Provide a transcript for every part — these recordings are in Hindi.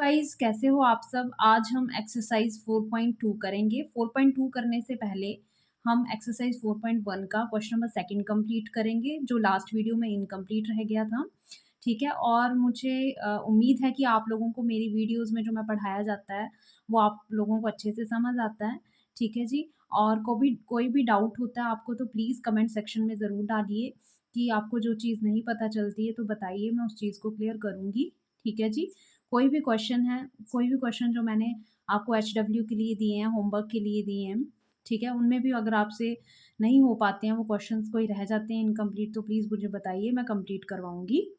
गाइस कैसे हो आप सब। आज हम एक्सरसाइज 4.2 करेंगे। 4.2 करने से पहले हम एक्सरसाइज 4.1 का क्वेश्चन नंबर सेकंड कंप्लीट करेंगे, जो लास्ट वीडियो में इनकम्प्लीट रह गया था। ठीक है, और मुझे उम्मीद है कि आप लोगों को मेरी वीडियोस में जो मैं पढ़ाया जाता है वो आप लोगों को अच्छे से समझ आता है। ठीक है जी। और कोई भी डाउट होता है आपको तो प्लीज़ कमेंट सेक्शन में ज़रूर डालिए कि आपको जो चीज़ नहीं पता चलती है तो बताइए, मैं उस चीज़ को क्लियर करूँगी। ठीक है जी। कोई भी क्वेश्चन है, कोई भी क्वेश्चन जो मैंने आपको एचडब्ल्यू के लिए दिए हैं, होमवर्क के लिए दिए हैं, ठीक है, उनमें भी अगर आपसे नहीं हो पाते हैं वो क्वेश्चंस, कोई रह जाते हैं इनकम्प्लीट, तो प्लीज़ मुझे बताइए, मैं कंप्लीट करवाऊँगी।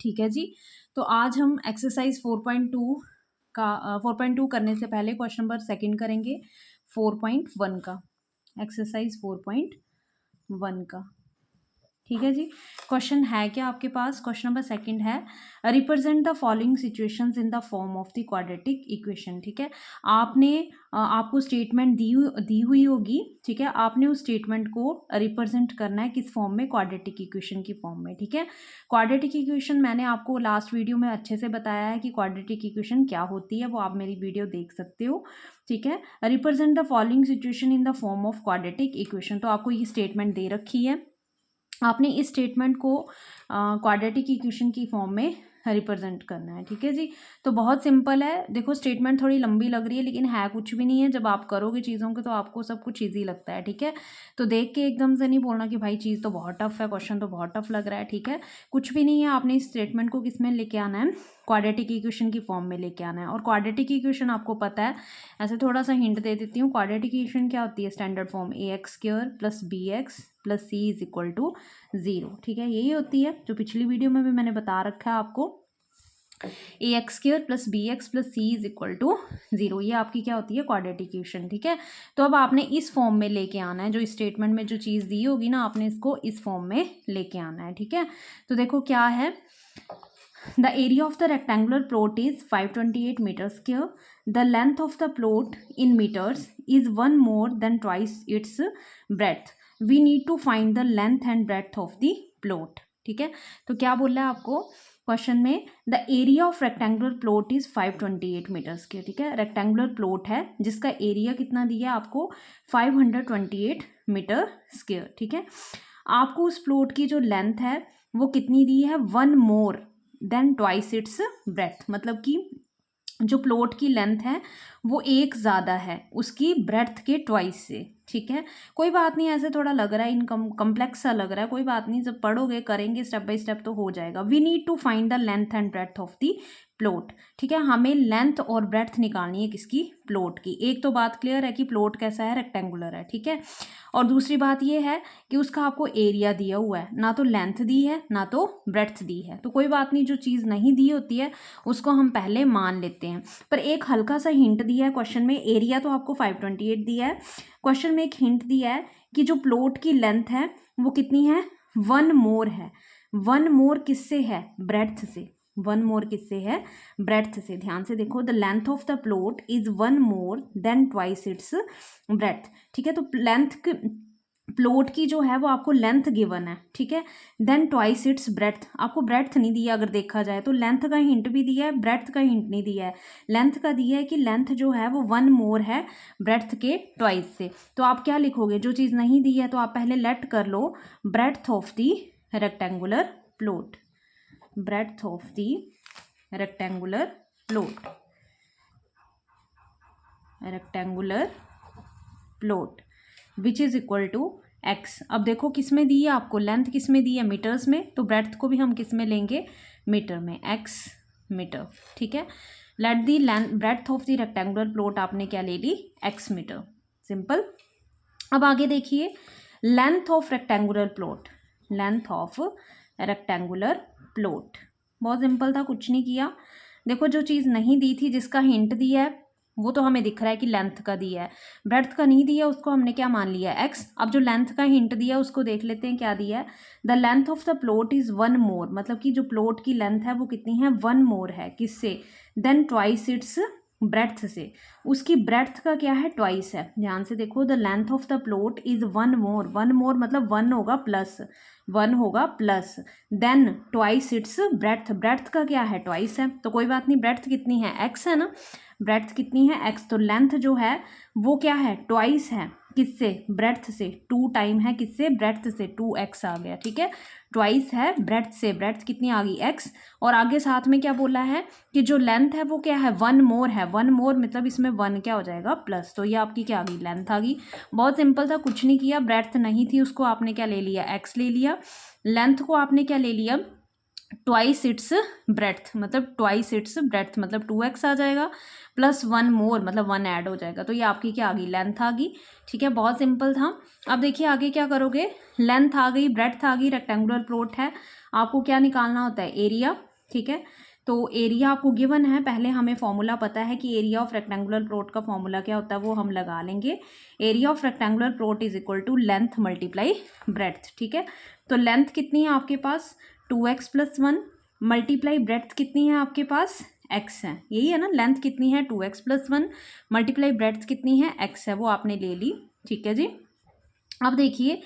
ठीक है जी। तो आज हम एक्सरसाइज 4.2 करने से पहले क्वेश्चन नंबर सेकंड करेंगे 4.1 का, एक्सरसाइज 4.1 का। ठीक है जी। क्वेश्चन है क्या आपके पास? क्वेश्चन नंबर सेकंड है, represent the following situations in the form of the quadratic equation. ठीक है, आपने आपको स्टेटमेंट दी हुई होगी। ठीक है, आपने उस स्टेटमेंट को रिप्रेजेंट करना है किस फॉर्म में? क्वाड्रेटिक इक्वेशन की फॉर्म में। ठीक है, क्वाड्रेटिक इक्वेशन मैंने आपको लास्ट वीडियो में अच्छे से बताया है कि क्वाड्रेटिक इक्वेशन क्या होती है, वो आप मेरी वीडियो देख सकते हो। ठीक है, represent the following situation in the form of quadratic equation, तो आपको ये स्टेटमेंट दे रखी है, आपने इस स्टेटमेंट को क्वाड्रेटिक इक्वेशन की फॉर्म में रिप्रेजेंट करना है। ठीक है जी। तो बहुत सिंपल है। देखो स्टेटमेंट थोड़ी लंबी लग रही है लेकिन है कुछ भी नहीं है। जब आप करोगे चीज़ों को तो आपको सब कुछ ईजी लगता है। ठीक है, तो देख के एकदम से नहीं बोलना कि भाई चीज़ तो बहुत टफ है, क्वेश्चन तो बहुत टफ लग रहा है। ठीक है, कुछ भी नहीं है। आपने इस स्टेटमेंट को किस में लेके आना है? क्वाड्रेटिक इक्वेशन की फॉर्म में लेके आना है। और क्वाड्रेटिक इक्वेशन आपको पता है, ऐसे थोड़ा सा हिंट दे देती हूँ। क्वाड्रेटिक इक्वेशन क्या होती है? Standard form ax² + bx + c = 0। ठीक है, यही होती है जो पिछली वीडियो में भी मैंने बता रखा है आपको, ax² + bx + c = 0। ये आपकी क्या होती है? Quadratic equation. ठीक है, तो अब आपने इस फॉर्म में लेके आना है, जो स्टेटमेंट में जो चीज़ दी होगी ना, आपने इसको इस फॉर्म में लेके आना है। ठीक है, तो देखो क्या है, the area of the rectangular plot is 528 metre square, the length of the plot in metres is 1 more than twice its breadth, we need to find the length and breadth of the plot. ठीक है, तो क्या बोल रहा है आपको क्वेश्चन में? The area of rectangular plot is 528 metre square. ठीक है, रेक्टेंगुलर प्लॉट है जिसका एरिया कितना दिया है आपको? 528 मीटर स्क्वायर। ठीक है, आपको उस प्लॉट की जो लेंथ है वो कितनी दी है? 1 more than twice its breadth, मतलब कि जो प्लॉट की लेंथ है वो एक ज़्यादा है उसकी ब्रेड्थ के ट्वाइस से। ठीक है, कोई बात नहीं, ऐसे थोड़ा लग रहा है इनकम कम्प्लेक्स सा लग रहा है, कोई बात नहीं, जब पढ़ोगे करेंगे स्टेप बाय स्टेप तो हो जाएगा। We need to find the length and breadth of the plot. ठीक है, हमें लेंथ और ब्रेड्थ निकालनी है किसकी? प्लॉट की। एक तो बात क्लियर है कि प्लॉट कैसा है? रेक्टेंगुलर है। ठीक है, और दूसरी बात ये है कि उसका आपको एरिया दिया हुआ है, ना तो लेंथ दी है ना तो ब्रेड्थ दी है। तो कोई बात नहीं, जो चीज़ नहीं दी होती है उसको हम पहले मान लेते हैं। पर एक हल्का सा हिंट दिया है क्वेश्चन में, एरिया तो आपको 528 दिया है, क्वेश्चन में एक हिंट दिया है कि जो प्लॉट की लेंथ है वो कितनी है? 1 more है। 1 more किससे है? ब्रेड्थ से। 1 more किससे है? ब्रेड्थ से। ध्यान से देखो, the length of the plot is 1 more than twice its breadth. ठीक है, तो लेंथ प्लॉट की जो है वो आपको लेंथ गिवन है। ठीक है, देन ट्वाइस इट्स ब्रेड्थ, आपको ब्रेड्थ नहीं दिया अगर देखा जाए तो, लेंथ का हिंट भी दिया है, ब्रेड्थ का हिंट नहीं दिया है। लेंथ का दिया है कि लेंथ जो है वो 1 more है ब्रेड्थ के ट्वाइस से। तो आप क्या लिखोगे? जो चीज़ नहीं दी है तो आप पहले लेट कर लो breadth of the rectangular plot, breadth of the rectangular plot, rectangular plot which is equal to X. अब देखो किस में दी है आपको? लेंथ किस में दी है? मीटर्स में, तो ब्रेड्थ को भी हम किस में लेंगे? मीटर में, एक्स मीटर। ठीक है, let the length breadth of the rectangular plot आपने क्या ले ली? X metre. सिंपल। अब आगे देखिए, length of rectangular plot, length of rectangular plot, बहुत सिंपल था, कुछ नहीं किया। देखो जो चीज़ नहीं दी थी, जिसका हिंट दिया है वो तो हमें दिख रहा है कि लेंथ का दिया है, ब्रेड्थ का नहीं दिया, उसको हमने क्या मान लिया? एक्स। अब जो लेंथ का हिंट दिया उसको देख लेते हैं क्या दिया है। The length of the plot is 1 more, मतलब कि जो प्लॉट की लेंथ है वो कितनी है? 1 more है। किससे? देन ट्वाइस इट्स ब्रेड्थ से, उसकी ब्रेड्थ का क्या है, ट्वाइस है। ध्यान से देखो, the length of the plot is one more मतलब वन होगा plus then twice its breadth, breadth का क्या है, ट्वाइस है। तो कोई बात नहीं, ब्रेड्थ कितनी है, एक्स है ना, ब्रेड्थ कितनी है, एक्स। तो लेंथ जो है वो क्या है, ट्वाइस है, किससे, ब्रेड्थ से, 2 टाइम है किससे, ब्रेड्थ से, 2x आ गया, ठीक है। ट्वाइस है ब्रेड्थ से, ब्रेड्थ कितनी आ गई, x। और आगे साथ में क्या बोला है कि जो लेंथ है वो क्या है, वन मोर है, वन मोर मतलब इसमें वन क्या हो जाएगा, प्लस। तो ये आपकी क्या आ गई, लेंथ आ गई। बहुत सिंपल था, कुछ नहीं किया, ब्रेड्थ नहीं थी उसको आपने क्या ले लिया, x ले लिया। लेंथ को आपने क्या ले लिया, ट्वाइस इट्स ब्रेड्थ, मतलब ट्वाइस इट्स ब्रेड्थ मतलब 2x आ जाएगा, प्लस वन मोर मतलब वन ऐड हो जाएगा। तो ये आपकी क्या आ गई, लेंथ आ गई, ठीक है। बहुत सिंपल था। अब देखिए आगे क्या करोगे, लेंथ आ गई, ब्रेड्थ आ गई, रेक्टेंगुलर प्लॉट है, आपको क्या निकालना होता है, एरिया, ठीक है। तो एरिया आपको गिवन है, पहले हमें फॉर्मूला पता है कि एरिया ऑफ रेक्टेंगुलर प्लॉट का फॉर्मूला क्या होता है, वो हम लगा लेंगे। Area of rectangular plot is equal to length multiply breadth, ठीक है। तो लेंथ कितनी है आपके पास, 2x + 1 मल्टीप्लाई ब्रेड्थ कितनी है आपके पास, x है, यही है ना, लेंथ कितनी है 2x + 1 मल्टीप्लाई ब्रेड्थ कितनी है, x है, वो आपने ले ली, ठीक है जी। अब देखिए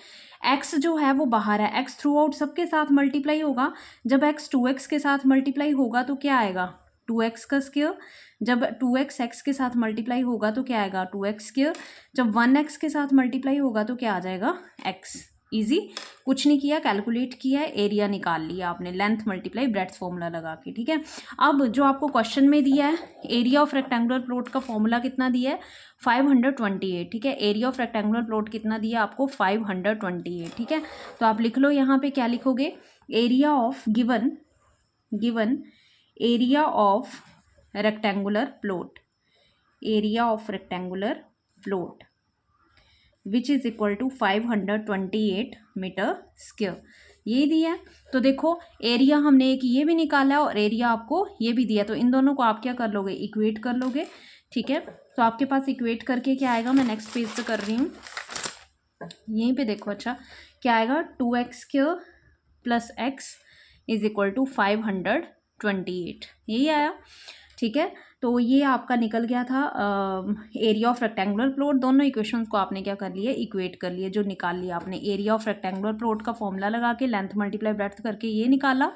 x जो है वो बाहर है, x थ्रू आउट सबके साथ मल्टीप्लाई होगा, जब x 2x के साथ मल्टीप्लाई होगा तो क्या आएगा, 2x का स्क्वायर। जब 2x x के साथ मल्टीप्लाई होगा तो क्या आएगा, 2x स्क्वायर। जब 1x के साथ मल्टीप्लाई होगा तो क्या आ जाएगा, x। इजी, कुछ नहीं किया, कैलकुलेट किया है, एरिया निकाल लिया आपने, लेंथ मल्टीप्लाई ब्रेड्थ फॉर्मूला लगा के, ठीक है। अब जो आपको क्वेश्चन में दिया है, एरिया ऑफ रेक्टेंगुलर प्लॉट का फॉर्मूला कितना दिया है, 528, ठीक है। एरिया ऑफ रेक्टेंगुलर प्लॉट कितना दिया आपको, 528, ठीक है। तो आप लिख लो यहाँ पे, क्या लिखोगे, area of given area of rectangular plot, area of rectangular plot which is equal to 528 metre square, ये दिया है। तो देखो एरिया हमने एक ये भी निकाला है और एरिया आपको ये भी दिया, तो इन दोनों को आप क्या कर लोगे, इक्वेट कर लोगे, ठीक है। तो आपके पास इक्वेट करके क्या आएगा, मैं नेक्स्ट पेज पे कर रही हूँ, यहीं पे देखो, अच्छा क्या आएगा, 2x² + x is equal to 528, यही आया, ठीक है। तो ये आपका निकल गया था एरिया ऑफ रेक्टेंगुलर प्लॉट। दोनों इक्वेशंस को आपने क्या कर लिया, इक्वेट कर लिए, जो निकाल लिया आपने, एरिया ऑफ रेक्टेंगुलर प्लॉट का फॉर्मूला लगा के लेंथ मल्टीप्लाई ब्रेड्थ करके ये निकाला,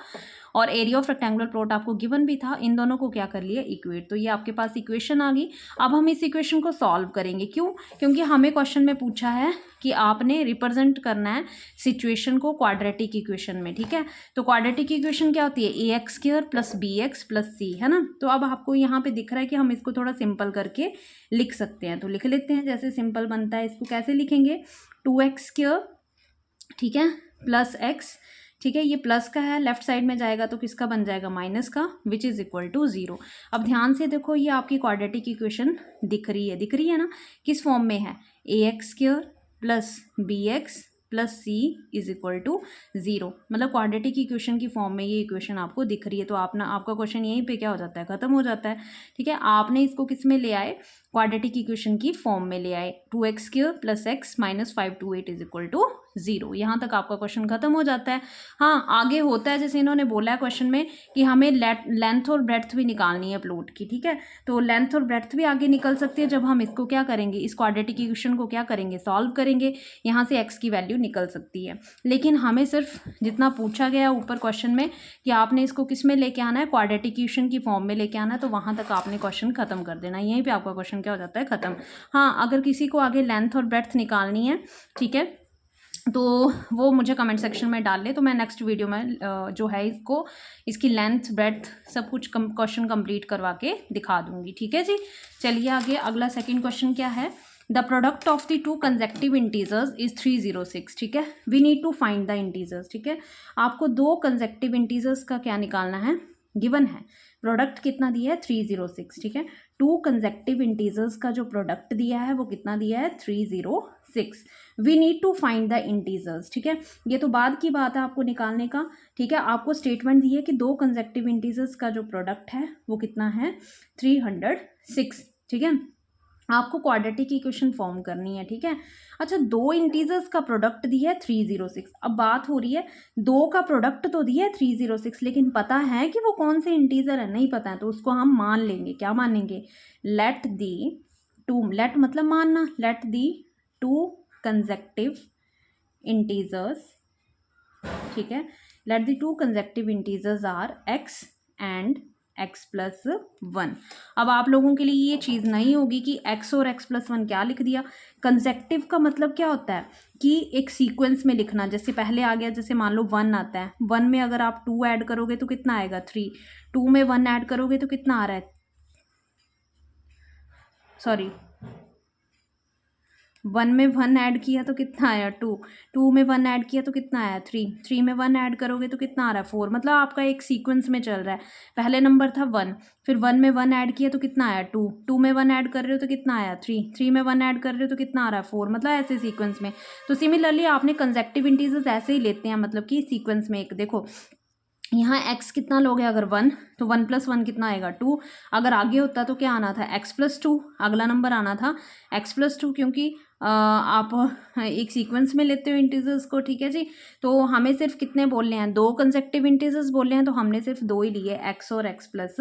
और एरिया ऑफ रेक्टेंगुलर प्लॉट आपको गिवन भी था, इन दोनों को क्या कर लिया, इक्वेट। तो ये आपके पास इक्वेशन आ गई। अब हम इस इक्वेशन को सॉल्व करेंगे, क्यों, क्योंकि हमें क्वेश्चन में पूछा है कि आपने रिप्रेजेंट करना है सिचुएशन को क्वाड्रेटिक इक्वेशन में, ठीक है। तो क्वाड्रेटिक इक्वेशन क्या होती है, ax² + bx + c, है ना। तो अब आपको यहाँ पे दिख रहा है कि हम इसको थोड़ा सिंपल करके लिख सकते हैं, तो लिख लेते हैं, जैसे सिंपल बनता है। इसको कैसे लिखेंगे, 2x², ठीक है, + x, ठीक है, ये प्लस का है, लेफ्ट साइड में जाएगा तो किसका बन जाएगा, माइनस का, विच इज़ इक्वल टू 0। अब ध्यान से देखो, ये आपकी क्वाड्रेटिक इक्वेशन दिख रही है ना, किस फॉर्म में है, ax² + bx + c is equal to 0, मतलब क्वाड्रेटिक इक्वेशन की फॉर्म में ये इक्वेशन आपको दिख रही है। तो आपका क्वेश्चन यहीं पे क्या हो जाता है, खत्म हो जाता है, ठीक है। आपने इसको किस में ले आए, क्वाड्रेटिक इक्वेशन की फॉर्म में ले आए, 2x² + x - 528 is equal to 0। यहाँ तक आपका क्वेश्चन खत्म हो जाता है। हाँ, आगे होता है, जैसे इन्होंने बोला है क्वेश्चन में कि हमें लेंथ और ब्रेड्थ भी निकालनी है प्लॉट की, ठीक है। तो लेंथ और ब्रेड्थ भी आगे निकल सकती है जब हम इसको क्या करेंगे, इस क्वाड्रेटिक इक्वेशन को क्या करेंगे, सॉल्व करेंगे। यहाँ से x की वैल्यू निकल सकती है, लेकिन हमें सिर्फ जितना पूछा गया ऊपर क्वेश्चन में कि आपने इसको किस में लेके आना है, क्वाड्रेटिक इक्वेशन की फॉर्म में लेके आना है, तो वहाँ तक आपने क्वेश्चन खत्म कर देना, यहीं पे आपका क्वेश्चन क्या हो जाता है, खत्म। हाँ, अगर किसी को आगे लेंथ और ब्रेड्थ निकालनी है, ठीक है, तो वो मुझे कमेंट सेक्शन में डाल ले, तो मैं नेक्स्ट वीडियो में जो है इसकी लेंथ ब्रेड्थ सब कुछ क्वेश्चन कंप्लीट करवा के दिखा दूंगी, ठीक है जी। चलिए आगे, अगला सेकंड क्वेश्चन क्या है, the product of the 2 consecutive integers is 306, ठीक है। We need to find the integers, ठीक है। आपको 2 कंसेक्टिव इंटीजर्स का क्या निकालना है, गिवन है, प्रोडक्ट कितना दिया है, 306, ठीक है। 2 कंसेक्टिव इंटीजर्स का जो प्रोडक्ट दिया है वो कितना दिया है, 306। We need to find the integers, ठीक है। ये तो बाद की बात है आपको निकालने का, ठीक है। आपको स्टेटमेंट दी है कि 2 कंसेक्टिव इंटीजर्स का जो प्रोडक्ट है वो कितना है, 306, ठीक है। आपको क्वाड्रेटिक इक्वेशन फॉर्म करनी है, ठीक है। अच्छा, दो इंटीजर्स का प्रोडक्ट दिया है 306। अब बात हो रही है दो का प्रोडक्ट तो दिया है 306, लेकिन पता है कि वो कौन से इंटीजर है, नहीं पता है, तो उसको हम मान लेंगे। क्या मानेंगे? लेट दी टू, लेट मतलब मानना, let the two consecutive integers, ठीक है, let the two consecutive integers are x and x plus one. अब आप लोगों के लिए ये चीज़ नहीं होगी कि x और x प्लस वन क्या लिख दिया। कंसेक्टिव का मतलब क्या होता है कि एक सीक्वेंस में लिखना। जैसे पहले आ गया, जैसे मान लो 1 आता है, 1 में अगर आप 2 ऐड करोगे तो कितना आएगा 3, 2 में 1 ऐड करोगे तो कितना आ रहा है, सॉरी 1 में 1 ऐड किया तो कितना आया 2, 2 में 1 ऐड किया तो कितना आया 3, 3 में 1 ऐड करोगे तो कितना आ रहा है 4। मतलब आपका एक सीक्वेंस में चल रहा है। पहले नंबर था 1, फिर 1 में 1 ऐड किया तो कितना आया 2, 2 में 1 ऐड कर रहे हो तो कितना आया 3, 3 में 1 ऐड कर रहे हो तो कितना आ रहा है 4। मतलब ऐसे सीक्वेंस में। तो सिमिलरली आपने कंसेक्टिव इंटीजर्स ऐसे ही लेते हैं, मतलब कि सीक्वेंस में। एक देखो यहाँ x कितना लोगे अगर 1, तो 1 प्लस 1 कितना आएगा 2। अगर आगे होता तो क्या आना था x प्लस 2, अगला नंबर आना था x प्लस 2, क्योंकि आप एक सीक्वेंस में लेते हो इंटीजर्स को, ठीक है जी। तो हमें सिर्फ कितने बोलने हैं, दो कंसेक्टिव इंटीजर्स बोलने हैं, तो हमने सिर्फ दो ही लिए, x और x प्लस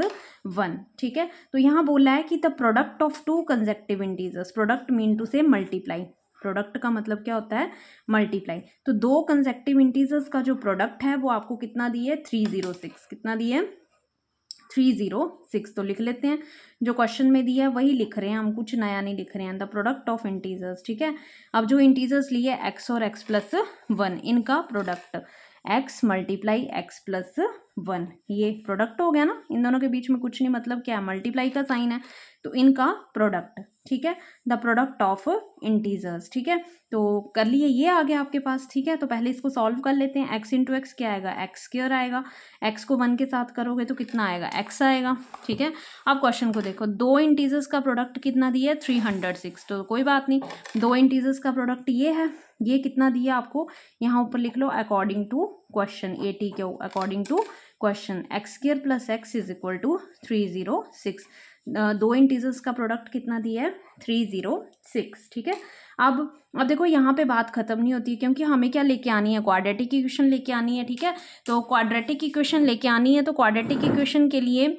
1, ठीक है। तो यहाँ बोला है कि the product of two consecutive integers, product mean two से मल्टीप्लाई, प्रोडक्ट का मतलब क्या होता है मल्टीप्लाई। तो दो कंसेक्टिव इंटीजर्स का जो प्रोडक्ट है वो आपको कितना दिए 306, कितना दिए 306। तो लिख लेते हैं, जो क्वेश्चन में दिया है वही लिख रहे हैं हम, कुछ नया नहीं लिख रहे हैं। द प्रोडक्ट ऑफ इंटीजर्स, ठीक है। अब जो इंटीजर्स लिए x और x प्लस 1, इनका product x multiply x plus 1, ये प्रोडक्ट हो गया ना। इन दोनों के बीच में कुछ नहीं, मतलब क्या मल्टीप्लाई का साइन है, तो इनका प्रोडक्ट, ठीक है, द प्रोडक्ट ऑफ इंटीजर्स, ठीक है। तो कर लिए, ये आ गया आपके पास, ठीक है। तो पहले इसको सॉल्व कर लेते हैं। x इंटू एक्स क्या आएगा, एक्स स्क्वायर आएगा, x को 1 के साथ करोगे तो कितना आएगा x आएगा, ठीक है। अब क्वेश्चन को देखो, दो इंटीजर्स का प्रोडक्ट कितना दिया है 306, तो कोई बात नहीं, दो इंटीजर्स का प्रोडक्ट ये है, ये कितना दिया आपको, यहाँ ऊपर लिख लो according to question, ATQ according to question, X square plus X is equal to 306। दो इंटीजर्स का प्रोडक्ट कितना दिया है 306, ठीक है। अब देखो यहाँ पे बात खत्म नहीं होती है, क्योंकि हमें क्या लेके आनी है, क्वाड्रेटिक इक्वेशन लेके आनी है, ठीक है। तो क्वाड्रेटिक इक्वेशन लेके आनी है, तो क्वाड्रेटिक इक्वेशन के लिए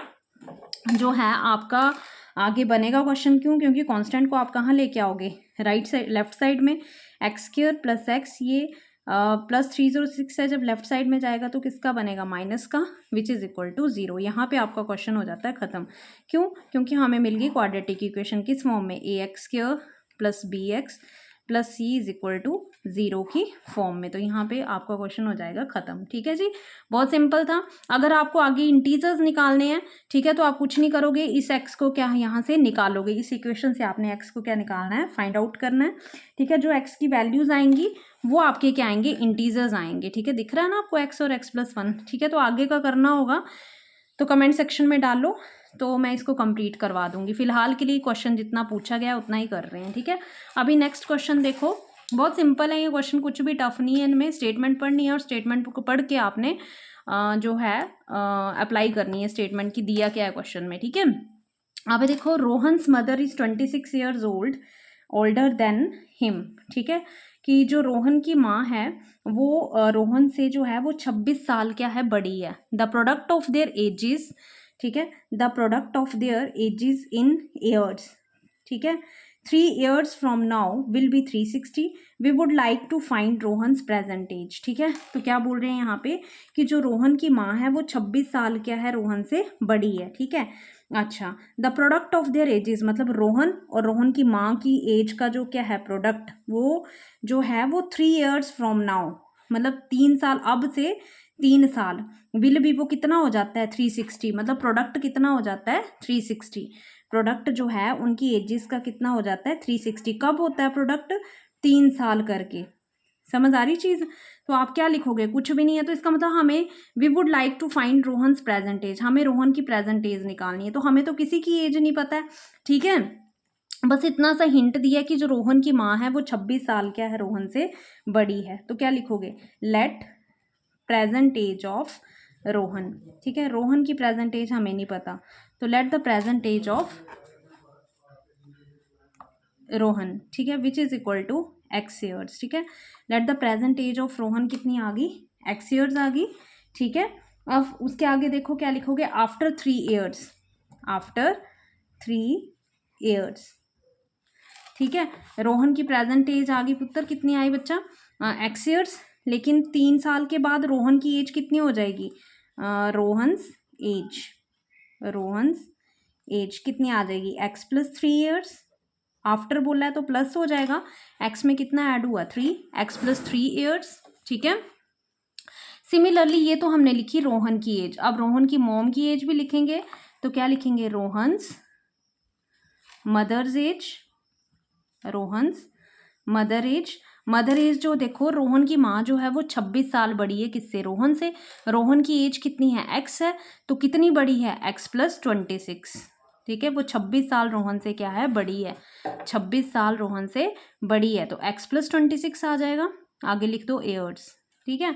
जो है आपका आगे बनेगा क्वेश्चन, क्यों, क्योंकि कांस्टेंट को आप कहाँ लेके आओगे, राइट साइड, लेफ्ट साइड में। एक्स स्क्वायर प्लस एक्स, ये प्लस 306 है, जब लेफ्ट साइड में जाएगा तो किसका बनेगा माइनस का, विच इज इक्वल टू 0। यहाँ पे आपका क्वेश्चन हो जाता है खत्म। क्यों, क्योंकि हमें मिल गई क्वाड्रेटिक इक्वेशन किस फॉर्म में, ax² plus bx plus c is equal to 0 की फॉर्म में। तो यहाँ पे आपका क्वेश्चन हो जाएगा खत्म, ठीक है जी। बहुत सिंपल था। अगर आपको आगे इंटीजर्स निकालने हैं, ठीक है, तो आप कुछ नहीं करोगे, इस x को क्या यहाँ से निकालोगे, इस इक्वेशन से आपने x को क्या निकालना है, फाइंड आउट करना है, ठीक है। जो x की वैल्यूज आएंगी वो आपके क्या आएंगे, इंटीजर्स आएंगे, ठीक है। दिख रहा है ना आपको x और x प्लस 1, ठीक है। तो आगे का करना होगा तो कमेंट सेक्शन में डालो, तो मैं इसको कंप्लीट करवा दूंगी। फिलहाल के लिए क्वेश्चन जितना पूछा गया उतना ही कर रहे हैं, ठीक है। अभी नेक्स्ट क्वेश्चन देखो, बहुत सिंपल है ये क्वेश्चन, कुछ भी टफ नहीं है इनमें। स्टेटमेंट पढ़नी है और स्टेटमेंट को पढ़ के आपने जो है अप्लाई करनी है स्टेटमेंट की, दिया क्या है क्वेश्चन में, ठीक है। अब देखो, Rohan's mother is 26 years older than him, ठीक है, कि जो रोहन की माँ है वो रोहन से जो है वो 26 साल क्या है बड़ी है। The product of their ages, ठीक है, the product of their ages in years, ठीक है, 3 years from now will be 360। We would like to find Rohan's present age, ठीक है। तो क्या बोल रहे हैं यहाँ पे कि जो रोहन की माँ है वो 26 साल क्या है रोहन से बड़ी है, ठीक है। अच्छा, the product of their edges, मतलब रोहन और रोहन की माँ की एज का जो क्या है प्रोडक्ट, वो जो है वो 3 years फ्रॉम नाउ, मतलब 3 साल, अब से 3 साल, विल भी वो कितना हो जाता है 360, मतलब प्रोडक्ट कितना हो जाता है 360। प्रोडक्ट जो है उनकी एजेस का कितना हो जाता है 360। कब होता है प्रोडक्ट, 3 साल करके। समझ आ रही चीज़। तो आप क्या लिखोगे, कुछ भी नहीं है, तो इसका मतलब हमें we would like to find Rohan's present age, हमें रोहन की प्रेजेंट एज निकालनी है। तो हमें तो किसी की एज नहीं पता है, ठीक है। बस इतना सा हिंट दिया कि जो रोहन की माँ है वो 26 साल क्या है रोहन से बड़ी है। तो क्या लिखोगे, let present age of Rohan, ठीक है। रोहन की प्रेजेंट एज हमें नहीं पता, तो let the present age of Rohan, ठीक है, which is equal to x years, ठीक है। Let the present age of Rohan कितनी आ गई, एक्स ईयर्स आ गई, ठीक है। अब उसके आगे देखो क्या लिखोगे, आफ्टर 3 ईयर्स, आफ्टर 3 ईयर्स, ठीक है। रोहन की प्रेजेंट एज आ गई पुत्र, कितनी आई बच्चा, एक्स ईयर्स, लेकिन 3 साल के बाद रोहन की एज कितनी हो जाएगी, रोहन्स एज, रोहन्स एज कितनी आ जाएगी, एक्स प्लस 3 ईयर्स, आफ्टर बोला है तो प्लस हो जाएगा, एक्स में कितना ऐड हुआ 3, एक्स प्लस 3 ईयर्स, ठीक है। सिमिलरली ये तो हमने लिखी रोहन की एज, अब रोहन की मॉम की एज भी लिखेंगे, तो क्या लिखेंगे, Rohan's mother's age, Rohan's mother age, mother age जो देखो रोहन की माँ जो है वो 26 साल बड़ी है किससे, रोहन से, रोहन की एज कितनी है, एक्स है, तो कितनी बड़ी है, एक्स प्लस 26, ठीक है। वो 26 साल रोहन से क्या है, बड़ी है, 26 साल रोहन से बड़ी है, तो एक्स प्लस 26 आ जाएगा, आगे लिख दो ईयर्स, ठीक है,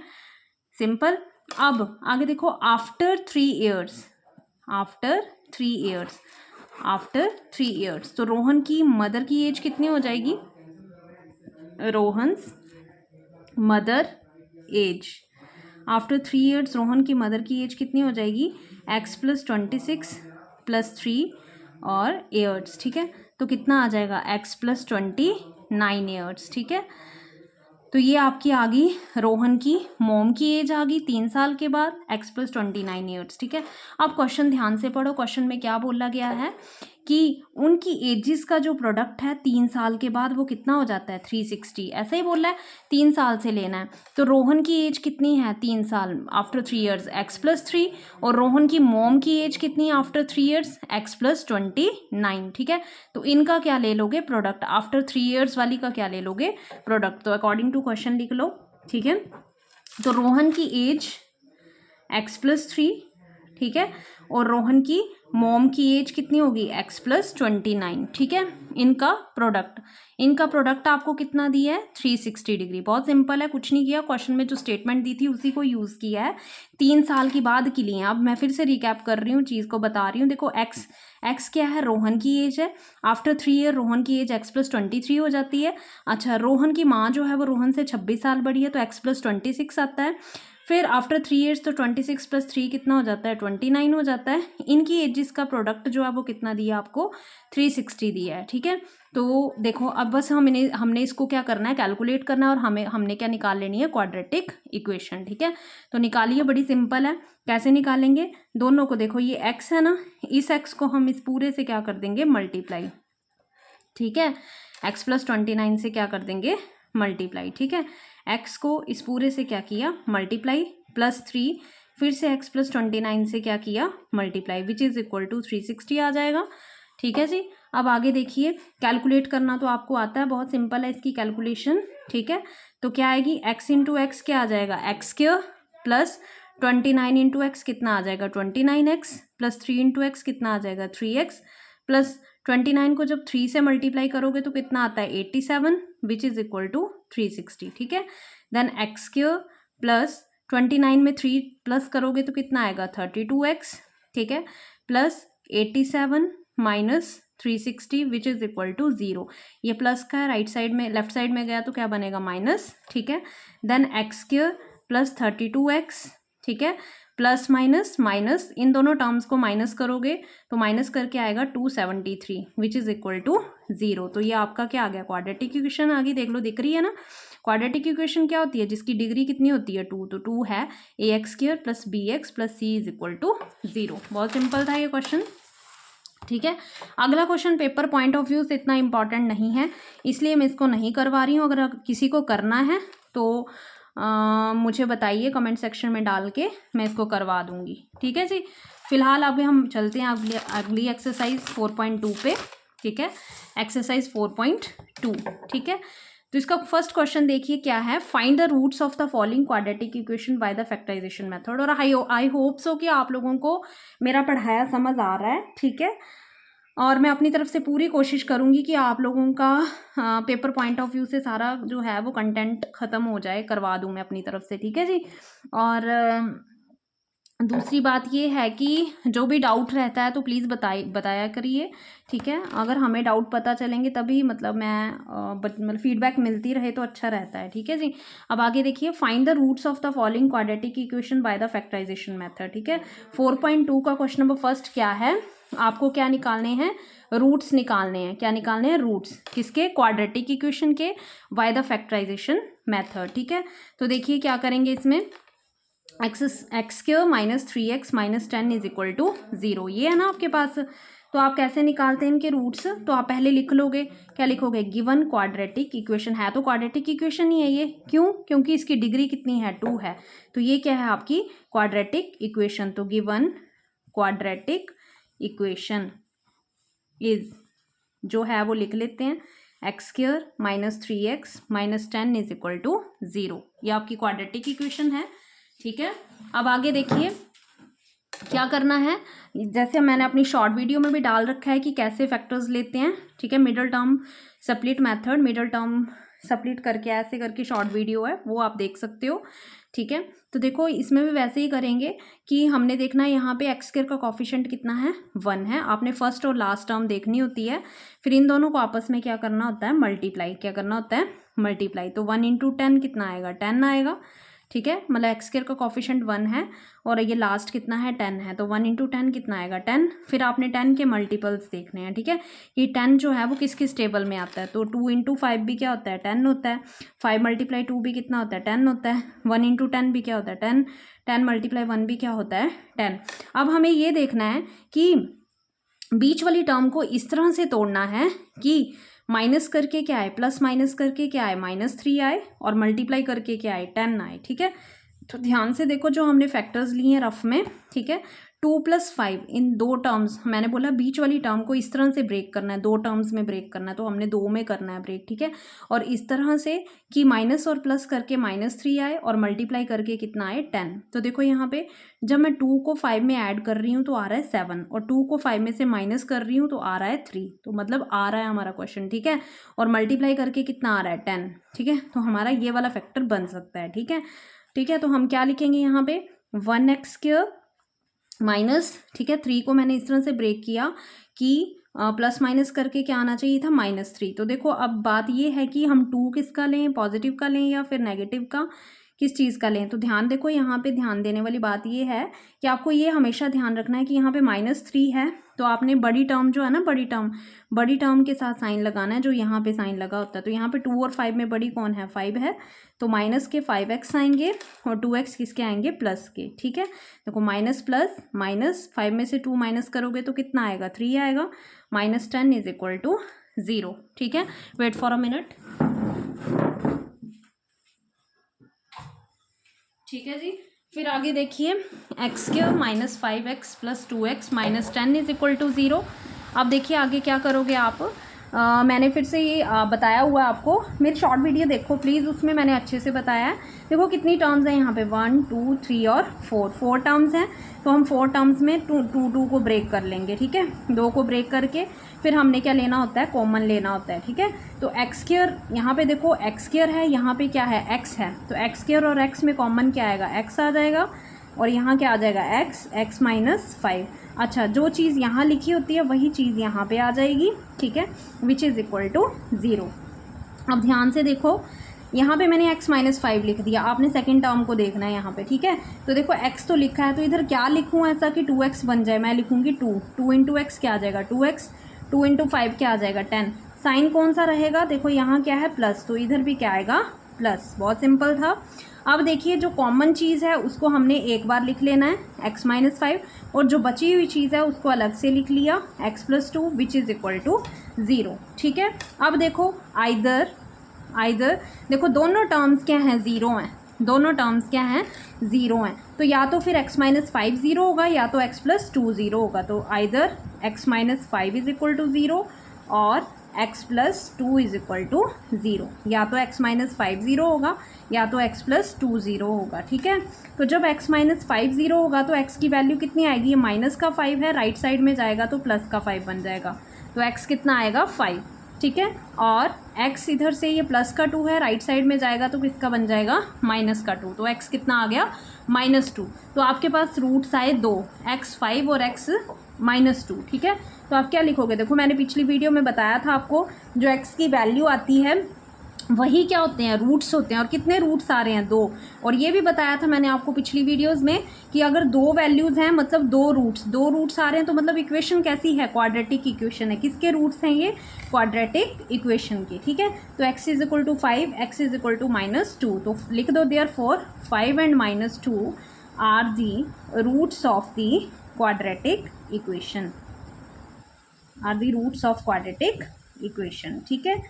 सिंपल। अब आगे देखो, after 3 years, after 3 years, after 3 years, तो रोहन की मदर की एज कितनी हो जाएगी, Rohan's mother age, after 3 years Rohan की मदर की एज कितनी हो जाएगी, एक्स प्लस 26 प्लस 3 और ईयर्स, ठीक है। तो कितना आ जाएगा, एक्स प्लस 29 ईयर्स, ठीक है। तो ये आपकी आ गई रोहन की मोम की एज आ गई 3 साल के बाद, एक्स प्लस 29 ईयर्स, ठीक है। अब क्वेश्चन ध्यान से पढ़ो, क्वेश्चन में क्या बोला गया है कि उनकी एजेस का जो प्रोडक्ट है 3 साल के बाद वो कितना हो जाता है, 360, ऐसा ही बोला है, 3 साल से लेना है। तो रोहन की एज कितनी है, 3 साल, आफ्टर 3 ईयर्स एक्स प्लस 3, और रोहन की मोम की एज कितनी है आफ्टर 3 ईयर्स, एक्स प्लस 29, ठीक है। तो इनका क्या ले लोगे, प्रोडक्ट, आफ्टर 3 ईयर्स वाली का क्या ले लोगे, प्रोडक्ट। तो अकॉर्डिंग टू क्वेश्चन लिख लो, ठीक है। तो रोहन की एज एक्स प्लस 3, ठीक है, और रोहन की मोम की एज कितनी होगी, एक्स प्लस 29, ठीक है। इनका प्रोडक्ट आपको कितना दिया है, 360 डिग्री, बहुत सिंपल है, कुछ नहीं किया, क्वेश्चन में जो स्टेटमेंट दी थी उसी को यूज़ किया है, 3 साल की बाद के लिए। अब मैं फिर से रिकैप कर रही हूँ, चीज़ को बता रही हूँ, देखो एक्स क्या है, रोहन की एज है, आफ्टर 3 ईयर रोहन की एज एक्स प्लस 23 हो जाती है। अच्छा, रोहन की माँ जो है वो रोहन से 26 साल बड़ी है, तो एक्स प्लस 26 आता है। फिर आफ्टर 3 ईयर्स तो 26 प्लस 3 कितना हो जाता है, 29 हो जाता है। इनकी एजेस का प्रोडक्ट जो है वो कितना दिया आपको, 360 दिया है, ठीक है। तो देखो अब बस हमने इसको क्या करना है, कैलकुलेट करना है, और हमने क्या निकाल लेनी है, क्वाड्रेटिक इक्वेशन, ठीक है। तो निकालिए, बड़ी सिंपल है, कैसे निकालेंगे, दोनों को देखो, ये एक्स है ना, इस एक्स को हम इस पूरे से क्या कर देंगे, मल्टीप्लाई, ठीक है, एक्स प्लस 29 से क्या कर देंगे, मल्टीप्लाई, ठीक है। एक्स को इस पूरे से क्या किया, मल्टीप्लाई, प्लस 3, फिर से एक्स प्लस 29 से क्या किया, multiply, which is equal to 360 आ जाएगा, ठीक है जी। अब आगे देखिए, कैलकुलेट करना तो आपको आता है, बहुत सिंपल है इसकी कैलकुलेशन, ठीक है। तो क्या आएगी, एक्स इंटू एक्स क्या आ जाएगा, x square, plus 29 into x कितना आ जाएगा, 29x, प्लस 3 इंटू एक्स कितना आ जाएगा, 3x, प्लस 29 को जब 3 से मल्टीप्लाई करोगे तो कितना आता है, 87, विच इज़ इक्वल टू 360, ठीक है। देन एक्स स्क्वायर प्लस 29 में 3 प्लस करोगे तो कितना आएगा, 32x, ठीक है, plus 87 minus 360 which is equal to 0, ये प्लस का है, राइट साइड में, लेफ्ट साइड में गया तो क्या बनेगा, माइनस, ठीक है। Then x square plus 32x, ठीक है, प्लस माइनस माइनस, इन दोनों टर्म्स को माइनस करोगे तो माइनस करके आएगा 273 विच इज़ इक्वल टू 0। तो ये आपका क्या आ गया, क्वाड्रेटिक इक्वेशन आ गई, देख लो, दिख रही है ना। क्वाड्रेटिक इक्वेशन क्या होती है, जिसकी डिग्री कितनी होती है, 2, तो 2 है ax square plus bx plus c is equal to 0। बहुत सिंपल था ये क्वेश्चन, ठीक है। अगला question paper point of view से इतना इंपॉर्टेंट नहीं है, इसलिए मैं इसको नहीं करवा रही हूँ। अगर किसी को करना है तो मुझे बताइए कमेंट सेक्शन में डाल के, मैं इसको करवा दूंगी, ठीक है जी। फिलहाल अभी हम चलते हैं अगली एक्सरसाइज 4.2 पे, ठीक है, एक्सरसाइज 4.2, ठीक है। तो इसका फर्स्ट क्वेश्चन देखिए क्या है, find the roots of the following quadratic equation by the factorisation method. और आई होप सो कि आप लोगों को मेरा पढ़ाया समझ आ रहा है, ठीक है। और मैं अपनी तरफ से पूरी कोशिश करूँगी कि आप लोगों का पेपर पॉइंट ऑफ व्यू से सारा जो है वो कंटेंट ख़त्म हो जाए, करवा दूँ मैं अपनी तरफ से, ठीक है जी। और दूसरी बात ये है कि जो भी डाउट रहता है तो प्लीज़ बताया करिए, ठीक है। अगर हमें डाउट पता चलेंगे तभी मतलब मतलब फीडबैक मिलती रहे तो अच्छा रहता है, ठीक है जी। अब आगे देखिए, find the roots of the following quadratic equation by the factorisation method, ठीक है। 4.2 का क्वेश्चन नंबर फर्स्ट क्या है, आपको क्या निकालने हैं, रूट्स निकालने हैं। क्या निकालने हैं, रूट्स किसके, क्वाड्रेटिक इक्वेशन के, बाय द फैक्टराइजेशन मेथड, ठीक है। तो देखिए क्या करेंगे इसमें, x square minus 3x minus 10 is equal to 0, ये है ना आपके पास। तो आप कैसे निकालते हैं इनके रूट्स, तो आप पहले लिख लोगे, क्या लिखोगे, गिवन क्वाड्रेटिक इक्वेशन है, तो क्वाड्रेटिक इक्वेशन ही है ये, क्यों, क्योंकि इसकी डिग्री कितनी है, 2 है, तो ये क्या है आपकी क्वाड्रेटिक इक्वेशन। तो गिवन क्वाड्रेटिक इक्वेशन इज, जो है वो लिख लेते हैं, x square minus 3x minus 10 is equal to 0, ये आपकी क्वाड्रेटिक इक्वेशन है, ठीक है। अब आगे देखिए क्या करना है, जैसे मैंने अपनी शॉर्ट वीडियो में भी डाल रखा है कि कैसे फैक्टर्स लेते हैं, ठीक है। Middle term split method, middle term split करके ऐसे करके शॉर्ट वीडियो है, वो आप देख सकते हो, ठीक है। तो देखो इसमें भी वैसे ही करेंगे कि हमने देखना है यहाँ पे एक्स स्क्वायर का कॉफिशिएंट कितना है, 1 है, आपने फर्स्ट और लास्ट टर्म देखनी होती है, फिर इन दोनों को आपस में क्या करना होता है, मल्टीप्लाई, क्या करना होता है, मल्टीप्लाई। तो 1 इंटू 10 कितना आएगा, 10 आएगा, ठीक है। मतलब एक्स स्क्वायर का कॉफिशिएंट 1 है और ये लास्ट कितना है, 10 है, तो 1 इंटू 10 कितना आएगा, 10। फिर आपने 10 के मल्टीपल्स देखने हैं, ठीक है। ये 10 जो है वो किस किस टेबल में आता है, तो 2 इंटू 5 भी क्या होता है, 10 होता है, 5 मल्टीप्लाई 2 भी कितना होता है, 10 होता है, 1 इंटू 10 भी क्या होता है, 10, 10 मल्टीप्लाई 1 भी क्या होता है, 10। अब हमें ये देखना है कि बीच वाली टर्म को इस तरह से तोड़ना है कि माइनस करके क्या आए, प्लस माइनस करके क्या आए, -3 आए, और मल्टीप्लाई करके क्या आए, 10 आए, ठीक है। तो ध्यान से देखो जो हमने फैक्टर्स लिए हैं रफ में, ठीक है। 2 + 5 इन दो टर्म्स, मैंने बोला बीच वाली टर्म को इस तरह से ब्रेक करना है, दो टर्म्स में ब्रेक करना है, तो हमने 2 में करना है ब्रेक, ठीक है। और इस तरह से कि माइनस और प्लस करके -3 आए और मल्टीप्लाई करके कितना आए, 10। तो देखो यहाँ पे जब मैं 2 को 5 में ऐड कर रही हूँ तो आ रहा है 7, और 2 को 5 में से माइनस कर रही हूँ तो आ रहा है 3, तो मतलब आ रहा है हमारा क्वेश्चन, ठीक है। और मल्टीप्लाई करके कितना आ रहा है, 10, ठीक है। तो हमारा ये वाला फैक्टर बन सकता है, ठीक है, ठीक है। तो हम क्या लिखेंगे यहाँ पे, 1x² माइनस, ठीक है, 3 को मैंने इस तरह से ब्रेक किया कि प्लस माइनस करके क्या आना चाहिए था, -3। तो देखो अब बात ये है कि हम 2 किसका लें, पॉजिटिव का लें या फिर नेगेटिव का, किस चीज़ का लें। तो ध्यान देखो यहाँ पे ध्यान देने वाली बात ये है कि आपको ये हमेशा ध्यान रखना है कि यहाँ पे -3 है, तो आपने बड़ी टर्म जो है ना, बड़ी टर्म के साथ साइन लगाना है, जो यहाँ पे साइन लगा होता है। तो यहाँ पे 2 और 5 में बड़ी कौन है, 5 है, तो माइनस के 5x आएंगे और 2x किसके आएंगे, प्लस के, ठीक है। देखो माइनस प्लस माइनस, 5 में से 2 माइनस करोगे तो कितना आएगा, 3 आएगा, -10 इज इक्वल टू 0, ठीक है। वेट फॉर अ मिनट, ठीक है जी। फिर आगे देखिए, x² minus 5x plus 2x -10 is equal to 0। अब देखिए आगे क्या करोगे आप, मैंने फिर से ये बताया हुआ है आपको, मेरी शॉर्ट वीडियो देखो प्लीज़, उसमें मैंने अच्छे से बताया है। देखो कितनी टर्म्स हैं यहाँ पे, 1 2 3 और 4 टर्म्स हैं, तो हम 4 टर्म्स में 2 को ब्रेक कर लेंगे, ठीक है। 2 को ब्रेक करके फिर हमने क्या लेना होता है, कॉमन लेना होता है, ठीक है। तो x² यहाँ पे देखो x² है, यहाँ पे क्या है, x है, तो x² और x में कॉमन क्या आएगा, x आ जाएगा, और यहाँ क्या आ जाएगा, x माइनस 5। अच्छा, जो चीज़ यहाँ लिखी होती है वही चीज़ यहाँ पे आ जाएगी, ठीक है, विच इज़ इक्वल टू 0। अब ध्यान से देखो, यहाँ पे मैंने x माइनस 5 लिख दिया, आपने सेकंड टर्म को देखना है यहाँ पे, ठीक है। तो देखो x तो लिखा है, तो इधर क्या लिखूँ ऐसा कि 2x बन जाए, मैं लिखूँगी 2 इंटू x क्या आ जाएगा, 2x, 2 इंटू 5 क्या आ जाएगा, 10। साइन कौन सा रहेगा, देखो यहाँ क्या है, प्लस, तो इधर भी क्या आएगा, प्लस, बहुत सिंपल था। अब देखिए जो कॉमन चीज़ है उसको हमने एक बार लिख लेना है, x माइनस 5, और जो बची हुई चीज़ है उसको अलग से लिख लिया, x plus 2 which is equal to 0, ठीक है। अब देखो आइदर देखो दोनों टर्म्स क्या हैं, 0 हैं, दोनों टर्म्स क्या हैं, 0 हैं, तो या तो फिर x माइनस 5 0 होगा या तो x प्लस 2 0 होगा। तो either x minus 5 is equal to 0 और x plus 2 is equal to 0, या तो x माइनस 5 0 होगा या तो x प्लस 2 0 होगा, ठीक है। तो जब x माइनस 5 0 होगा तो x की वैल्यू कितनी आएगी, ये माइनस का 5 है, राइट साइड में जाएगा तो प्लस का 5 बन जाएगा, तो x कितना आएगा, 5, ठीक है, और x इधर से ये प्लस का 2 है, राइट साइड में जाएगा तो किसका बन जाएगा, माइनस का 2, तो x कितना आ गया, -2। तो आपके पास रूट्स आए 2, x 5 और x -2। ठीक है, तो आप क्या लिखोगे, देखो मैंने पिछली वीडियो में बताया था आपको, जो x की वैल्यू आती है वही क्या होते हैं, रूट्स होते हैं। और कितने रूट्स आ रहे हैं, 2। और ये भी बताया था मैंने आपको पिछली वीडियोस में कि अगर 2 वैल्यूज़ हैं मतलब 2 रूट्स आ रहे हैं, तो मतलब इक्वेशन कैसी है, क्वाड्रेटिक इक्वेशन है। किसके रूट्स हैं ये, क्वाड्रेटिक इक्वेशन के। ठीक है, तो x is equal to 5, x is equal to -2, तो लिख दो therefore 5 and -2 are the roots of the quadratic equation, are the roots of quadratic equation. ठीक है,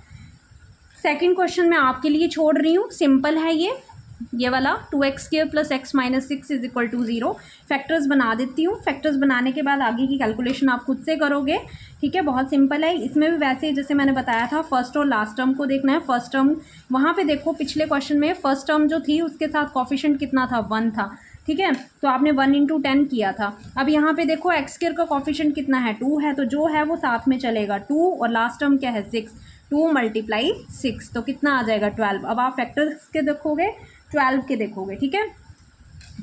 सेकंड क्वेश्चन मैं आपके लिए छोड़ रही हूँ, सिंपल है ये वाला, 2x² + x - 6 is equal to 0। Factors बना देती हूँ, फैक्टर्स बनाने के बाद आगे की कैलकुलेशन आप खुद से करोगे। ठीक है, बहुत सिंपल है। इसमें भी वैसे जैसे मैंने बताया था, फर्स्ट और लास्ट टर्म को देखना है। फर्स्ट टर्म वहाँ पे देखो, पिछले क्वेश्चन में फर्स्ट टर्म जो थी उसके साथ कॉफिशिएंट कितना था, 1 था। ठीक है, तो आपने 1 × 10 किया था। अब यहाँ पे देखो x² का कॉफिशिएंट कितना है, 2 है, तो जो है वो साथ में चलेगा, 2, और लास्ट टर्म क्या है, 6, 2 × 6, तो कितना आ जाएगा, 12। अब आप फैक्टर्स के देखोगे, 12 के देखोगे। ठीक है,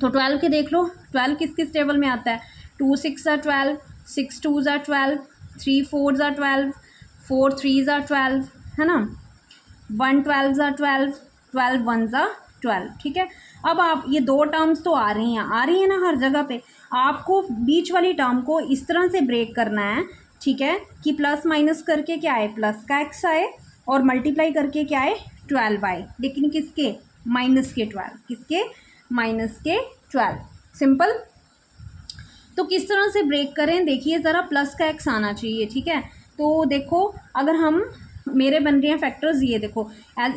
तो 12 के देख लो, 12 किस किस टेबल में आता है, 2 6 = 12, 6 2 = 12, 3 4 = 12, 4 3 = 12, है ना, 1 12 = 12, 12 1 = 12। ठीक है, अब आप ये 2 टर्म्स तो आ रही हैं ना हर जगह पे, आपको बीच वाली टर्म को इस तरह से ब्रेक करना है। ठीक है, कि प्लस माइनस करके क्या आए, प्लस का x आए, और मल्टीप्लाई करके क्या आए, 12 आए, लेकिन किसके, माइनस के 12, किसके, माइनस के 12। सिंपल। तो किस तरह से ब्रेक करें, देखिए ज़रा, प्लस का x आना चाहिए। ठीक है, तो देखो अगर हम, मेरे बन रहे हैं फैक्टर्स, ये देखो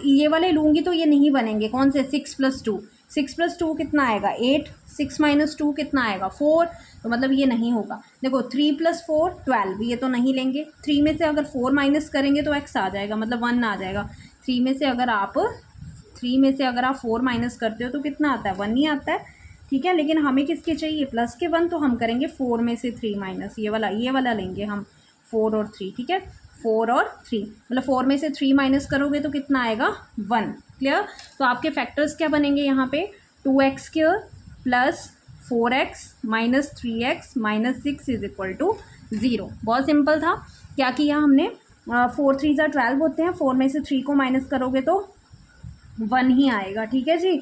ये वाले लूँगी तो ये नहीं बनेंगे, कौन से, 6 + 2, 6 + 2 कितना आएगा, 8, 6 - 2 कितना आएगा, 4, तो मतलब ये नहीं होगा। देखो 3 + 4 12, ये तो नहीं लेंगे। 3 में से अगर 4 माइनस करेंगे तो x आ जाएगा, मतलब 1 आ जाएगा। 3 में से अगर आप 4 माइनस करते हो तो कितना आता है, 1 ही आता है। ठीक है, लेकिन हमें किसके चाहिए, प्लस के 1, तो हम करेंगे 4 में से 3 माइनस, ये वाला लेंगे हम, 4 और 3। ठीक है, 4 और 3, मतलब 4 में से 3 माइनस करोगे तो कितना आएगा, 1। क्लियर। तो आपके फैक्टर्स क्या बनेंगे यहाँ पे, 2x² + 4x - 3x - 6 is equal to 0। बहुत सिंपल था। क्या किया हमने, 4 3 = 12 होते हैं, 4 में से 3 को माइनस करोगे तो 1 ही आएगा। ठीक है जी,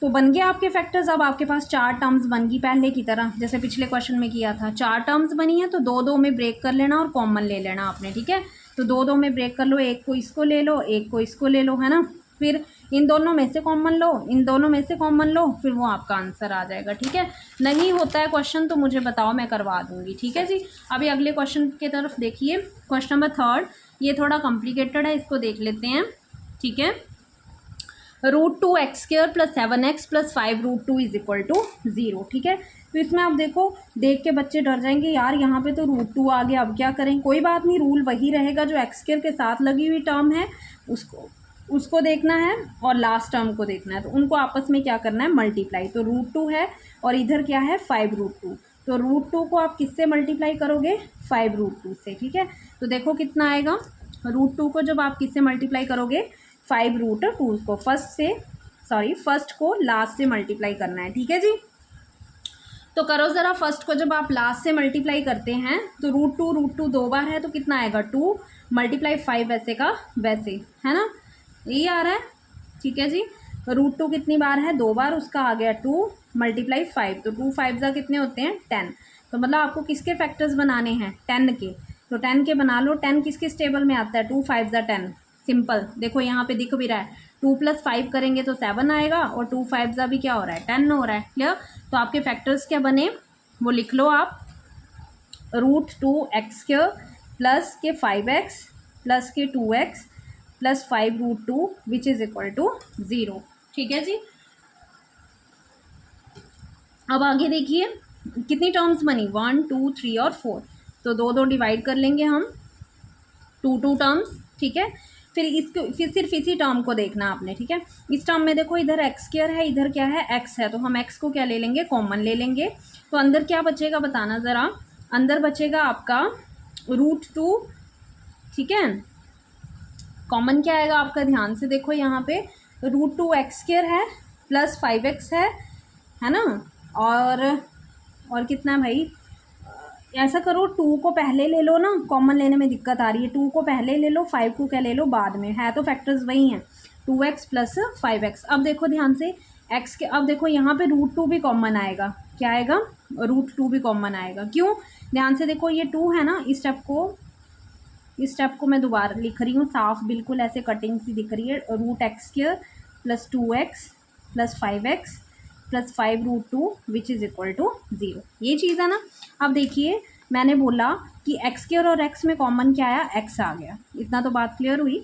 तो बन गया आपके फैक्टर्स। अब आपके पास 4 टर्म्स बन गई, पहले की तरह जैसे पिछले क्वेश्चन में किया था। 4 टर्म्स बनी है तो 2 में ब्रेक कर लेना और कॉमन ले लेना आपने। ठीक है, तो 2 में ब्रेक कर लो, एक को इसको ले लो, एक को इसको ले लो, है ना, फिर इन दोनों में से कॉमन लो, इन दोनों में से कॉमन लो, फिर वो आपका आंसर आ जाएगा। ठीक है, नहीं होता है क्वेश्चन तो मुझे बताओ, मैं करवा दूंगी। ठीक है जी, अभी अगले क्वेश्चन की तरफ देखिए, क्वेश्चन नंबर 3, ये थोड़ा कॉम्प्लिकेटेड है, इसको देख लेते हैं। ठीक है, √2x² + 7x + 5√2 is equal to 0। ठीक है, तो इसमें आप देखो, देख के बच्चे डर जाएंगे, यार यहाँ पे तो √2 आ गया, अब क्या करें। कोई बात नहीं, रूल वही रहेगा, जो x² के साथ लगी हुई टर्म है उसको देखना है और लास्ट टर्म को देखना है, तो उनको आपस में क्या करना है, मल्टीप्लाई। तो √2 है और इधर क्या है, 5√2, तो √2 को आप किससे मल्टीप्लाई करोगे, 5√2 से। ठीक है, तो देखो कितना आएगा, √2 को जब आप किससे मल्टीप्लाई करोगे, 5√2 को फर्स्ट को लास्ट से मल्टीप्लाई करना है। ठीक है जी, तो करो ज़रा, फर्स्ट को जब आप लास्ट से मल्टीप्लाई करते हैं तो √2 2 बार है तो कितना आएगा, 2 × 5 वैसे का वैसे, है ना, यही आ रहा है। ठीक है जी, √2 कितनी बार है, 2 बार, उसका आ गया 2 × 5, तो 2 5 कितने होते हैं, 10। तो मतलब आपको किसके फैक्टर्स बनाने हैं, 10 के, तो 10 के बना लो। 10 किस किस टेबल में आता है, 2 5 10, सिंपल। देखो यहाँ पे दिख भी रहा है, 2 + 5 करेंगे तो 7 आएगा, और 2 5 भी क्या हो रहा है, 10 हो रहा है। क्लियर। तो आपके फैक्टर्स क्या बने, वो लिख लो आप, √2x² + के 5x + के 2x + 5√2 which is equal to 0। ठीक है जी, अब आगे देखिए कितनी टर्म्स बनी, 1 2 3 और 4, तो 2 डिवाइड कर लेंगे हम, 2 टर्म्स। ठीक है, फिर सिर्फ इसी टर्म को देखना आपने। ठीक है, इस टर्म में देखो, इधर x² है, इधर क्या है, x है, तो हम x को क्या ले लेंगे, कॉमन ले लेंगे। तो अंदर क्या बचेगा बताना ज़रा, अंदर बचेगा आपका √2। ठीक है, कॉमन क्या आएगा आपका, ध्यान से देखो यहाँ पे √2x² है प्लस 5x है ना। और कितना है भाई, ऐसा करो 2 को पहले ले लो ना, कॉमन लेने में दिक्कत आ रही है, 2 को पहले ले लो, 5 को क्या ले लो बाद में, है तो फैक्टर्स वही हैं, 2x प्लस 5x। अब देखो ध्यान से x के, अब देखो यहाँ पे √2 भी कॉमन आएगा, क्या आएगा, √2 भी कॉमन आएगा। क्यों, ध्यान से देखो ये 2 है ना, इस स्टेप को मैं दोबारा लिख रही हूँ साफ, बिल्कुल ऐसे कटिंग सी दिख रही है, √x² plus 2x plus 5x plus 5√2 which is equal to 0, ये चीज़ है ना। अब देखिए मैंने बोला कि x² और x में कॉमन क्या आया, x आ गया, इतना तो बात क्लियर हुई।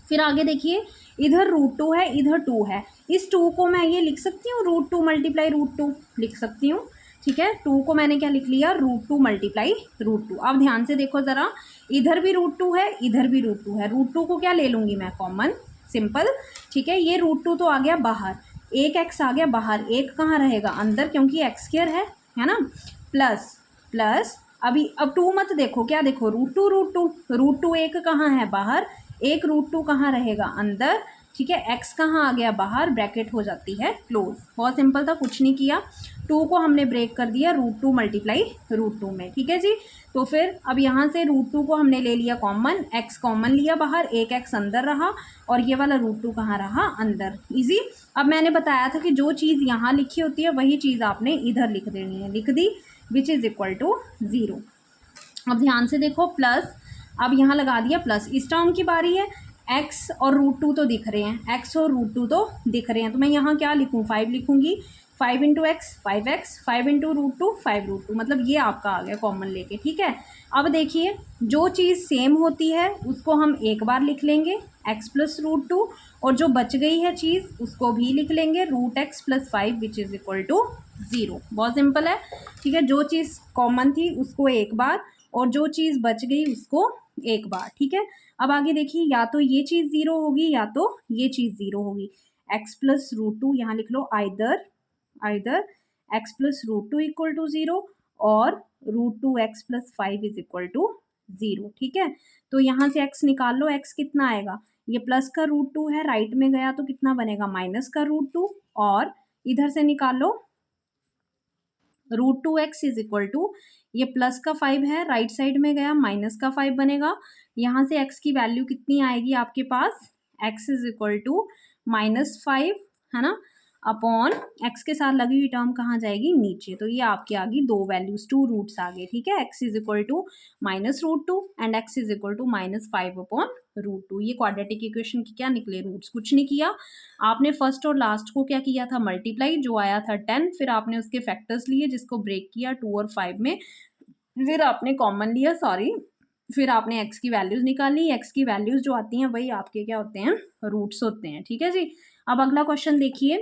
फिर आगे देखिए इधर √2 है, इधर 2 है, इस 2 को मैं ये लिख सकती हूँ √2 मल्टीप्लाई √2 लिख सकती हूँ, ठीक है। 2 को मैंने क्या लिख लिया, √2 मल्टीप्लाई √2। अब ध्यान से देखो ज़रा, इधर भी √2 है, इधर भी √2 है, √2 को क्या ले लूँगी मैं, कॉमन, सिंपल, ठीक है। ये √2 तो आ गया बाहर, एक x आ गया बाहर, एक कहाँ रहेगा, अंदर, क्योंकि x² है ना, प्लस अभी अब 2 मत देखो, क्या देखो, √2 एक कहाँ है बाहर, एक √2 कहाँ रहेगा, अंदर, ठीक है। x कहाँ आ गया बाहर, ब्रैकेट हो जाती है क्लोज, बहुत सिंपल था, कुछ नहीं किया। 2 को हमने ब्रेक कर दिया √2 मल्टीप्लाई √2 में, ठीक है जी। तो फिर अब यहाँ से √2 को हमने ले लिया कॉमन, x कॉमन लिया बाहर, एक x अंदर रहा, और ये वाला √2 कहाँ रहा, अंदर, इजी। अब मैंने बताया था कि जो चीज़ यहाँ लिखी होती है वही चीज़ आपने इधर लिख देनी है, लिख दी, विच इज़ इक्वल टू 0। अब ध्यान से देखो प्लस, अब यहाँ लगा दिया प्लस, इस टर्म की बारी है, x और √2 तो दिख रहे हैं, x और √2 तो दिख रहे हैं, तो मैं यहाँ क्या लिखूँ, 5 लिखूँगी, 5 इंटू x 5x, 5 इंटू √2 5√2, मतलब ये आपका आ गया कॉमन लेके, ठीक है। अब देखिए जो चीज़ सेम होती है उसको हम एक बार लिख लेंगे x प्लस √2, और जो बच गई है चीज़ उसको भी लिख लेंगे √x plus 5 which is equal to 0, बहुत सिंपल है, ठीक है। जो चीज़ कॉमन थी उसको एक बार, और जो चीज़ बच गई उसको एक बार, ठीक है। अब आगे देखिए, या तो ये चीज़ 0 होगी या तो ये चीज़ 0 होगी, x प्लस √2 यहाँ लिख लो, either x plus √2 equal to 0 और √2x plus 5 is equal to 0, ठीक है। तो यहाँ से x निकाल लो, x कितना आएगा, ये प्लस का √2 है, राइट में गया तो कितना बनेगा, माइनस का √2, और इधर से निकाल लो √2x इज इक्वल टू, ये प्लस का 5 है, राइट साइड में गया, माइनस का 5 बनेगा। यहाँ से x की वैल्यू कितनी आएगी आपके पास, x इज इक्वल टू -5, है ना, अपॉन x के साथ लगी हुई टर्म कहाँ जाएगी, नीचे, तो ये आपकी आ गई 2 वैल्यूज, 2 रूट्स आ गए, ठीक है। x is equal to -√2 and x is equal to -5 upon √2, ये क्वाड्रेटिक इक्वेशन की क्या निकले रूट्स, कुछ नहीं किया आपने, फर्स्ट और लास्ट को क्या किया था, मल्टीप्लाई, जो आया था 10, फिर आपने उसके फैक्टर्स लिए जिसको ब्रेक किया 2 और 5 में, फिर आपने कॉमन लिया, फिर आपने x की वैल्यूज निकाली, x की वैल्यूज जो आती हैं वही आपके क्या होते हैं, रूट्स होते हैं, ठीक है जी। अब अगला क्वेश्चन देखिए,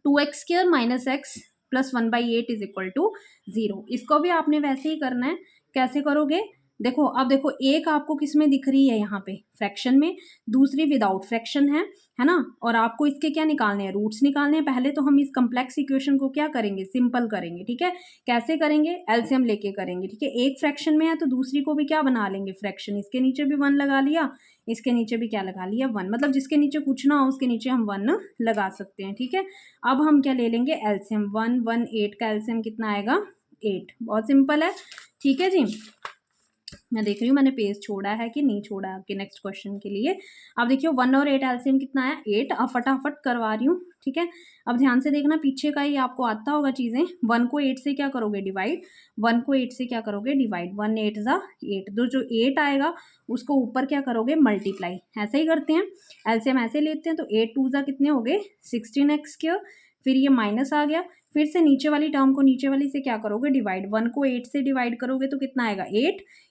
2x² minus x plus 1/8 is equal to 0, इसको भी आपने वैसे ही करना है, कैसे करोगे, देखो अब देखो, एक आपको किस में दिख रही है, यहाँ पे फ्रैक्शन में, दूसरी विदाउट फ्रैक्शन है ना, और आपको इसके क्या निकालने हैं, रूट्स निकालने हैं। पहले तो हम इस कम्प्लेक्स इक्वेशन को क्या करेंगे, सिंपल करेंगे, ठीक है। कैसे करेंगे, एलसीएम लेके करेंगे, ठीक है। एक फ्रैक्शन में है तो दूसरी को भी क्या बना लेंगे, फ्रैक्शन, इसके नीचे भी 1 लगा लिया, इसके नीचे भी क्या लगा लिया, 1, मतलब जिसके नीचे कुछ ना हो उसके नीचे हम 1 लगा सकते हैं, ठीक है। अब हम क्या ले लेंगे, एलसीएम, 1 1 8 का एलसीएम कितना आएगा, 8, बहुत सिंपल है, ठीक है जी। मैं देख रही हूँ मैंने पेज छोड़ा है कि नहीं छोड़ा है आपके नेक्स्ट क्वेश्चन के लिए। अब देखिए 1 और 8 एलसीएम कितना आया, 8, अब फटाफट करवा रही हूँ, ठीक है। अब ध्यान से देखना, पीछे का ही आपको आता होगा चीज़ें, 1 को 8 से क्या करोगे, डिवाइड, 1 को 8 से क्या करोगे, डिवाइड, 1 8 ज़ा 8, तो जो 8 आएगा उसको ऊपर क्या करोगे, मल्टीप्लाई, ऐसे ही करते हैं, एलसीएम ऐसे लेते हैं, तो 8 2 ज़ा कितने हो गए, 16x², फिर ये माइनस आ गया, फिर से नीचे वाली टर्म को नीचे वाली से क्या करोगे, डिवाइड, 1 को 8 से डिवाइड करोगे तो कितना आएगा,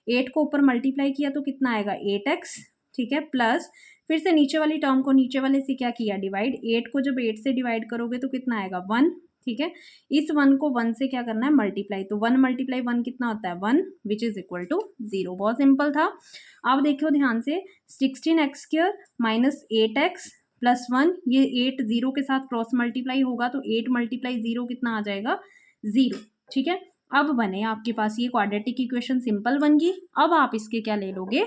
8 को ऊपर मल्टीप्लाई किया तो कितना आएगा, 8x, ठीक है, प्लस फिर से नीचे वाली टर्म को नीचे वाले से क्या किया, डिवाइड, 8 को जब 8 से डिवाइड करोगे तो कितना आएगा, 1, ठीक है। इस 1 को 1 से क्या करना है, मल्टीप्लाई, तो 1 मल्टीप्लाई 1 कितना होता है, 1, विच इज इक्वल टू 0, बहुत सिंपल था। अब देखो ध्यान से, 16x² माइनस 8x प्लस 1, ये 8 0 के साथ क्रॉस मल्टीप्लाई होगा तो 8 मल्टीप्लाई 0 कितना आ जाएगा, 0, ठीक है। अब बने आपके पास ये क्वाड्रेटिक इक्वेशन सिंपल बन गई। अब आप इसके क्या ले लोगे,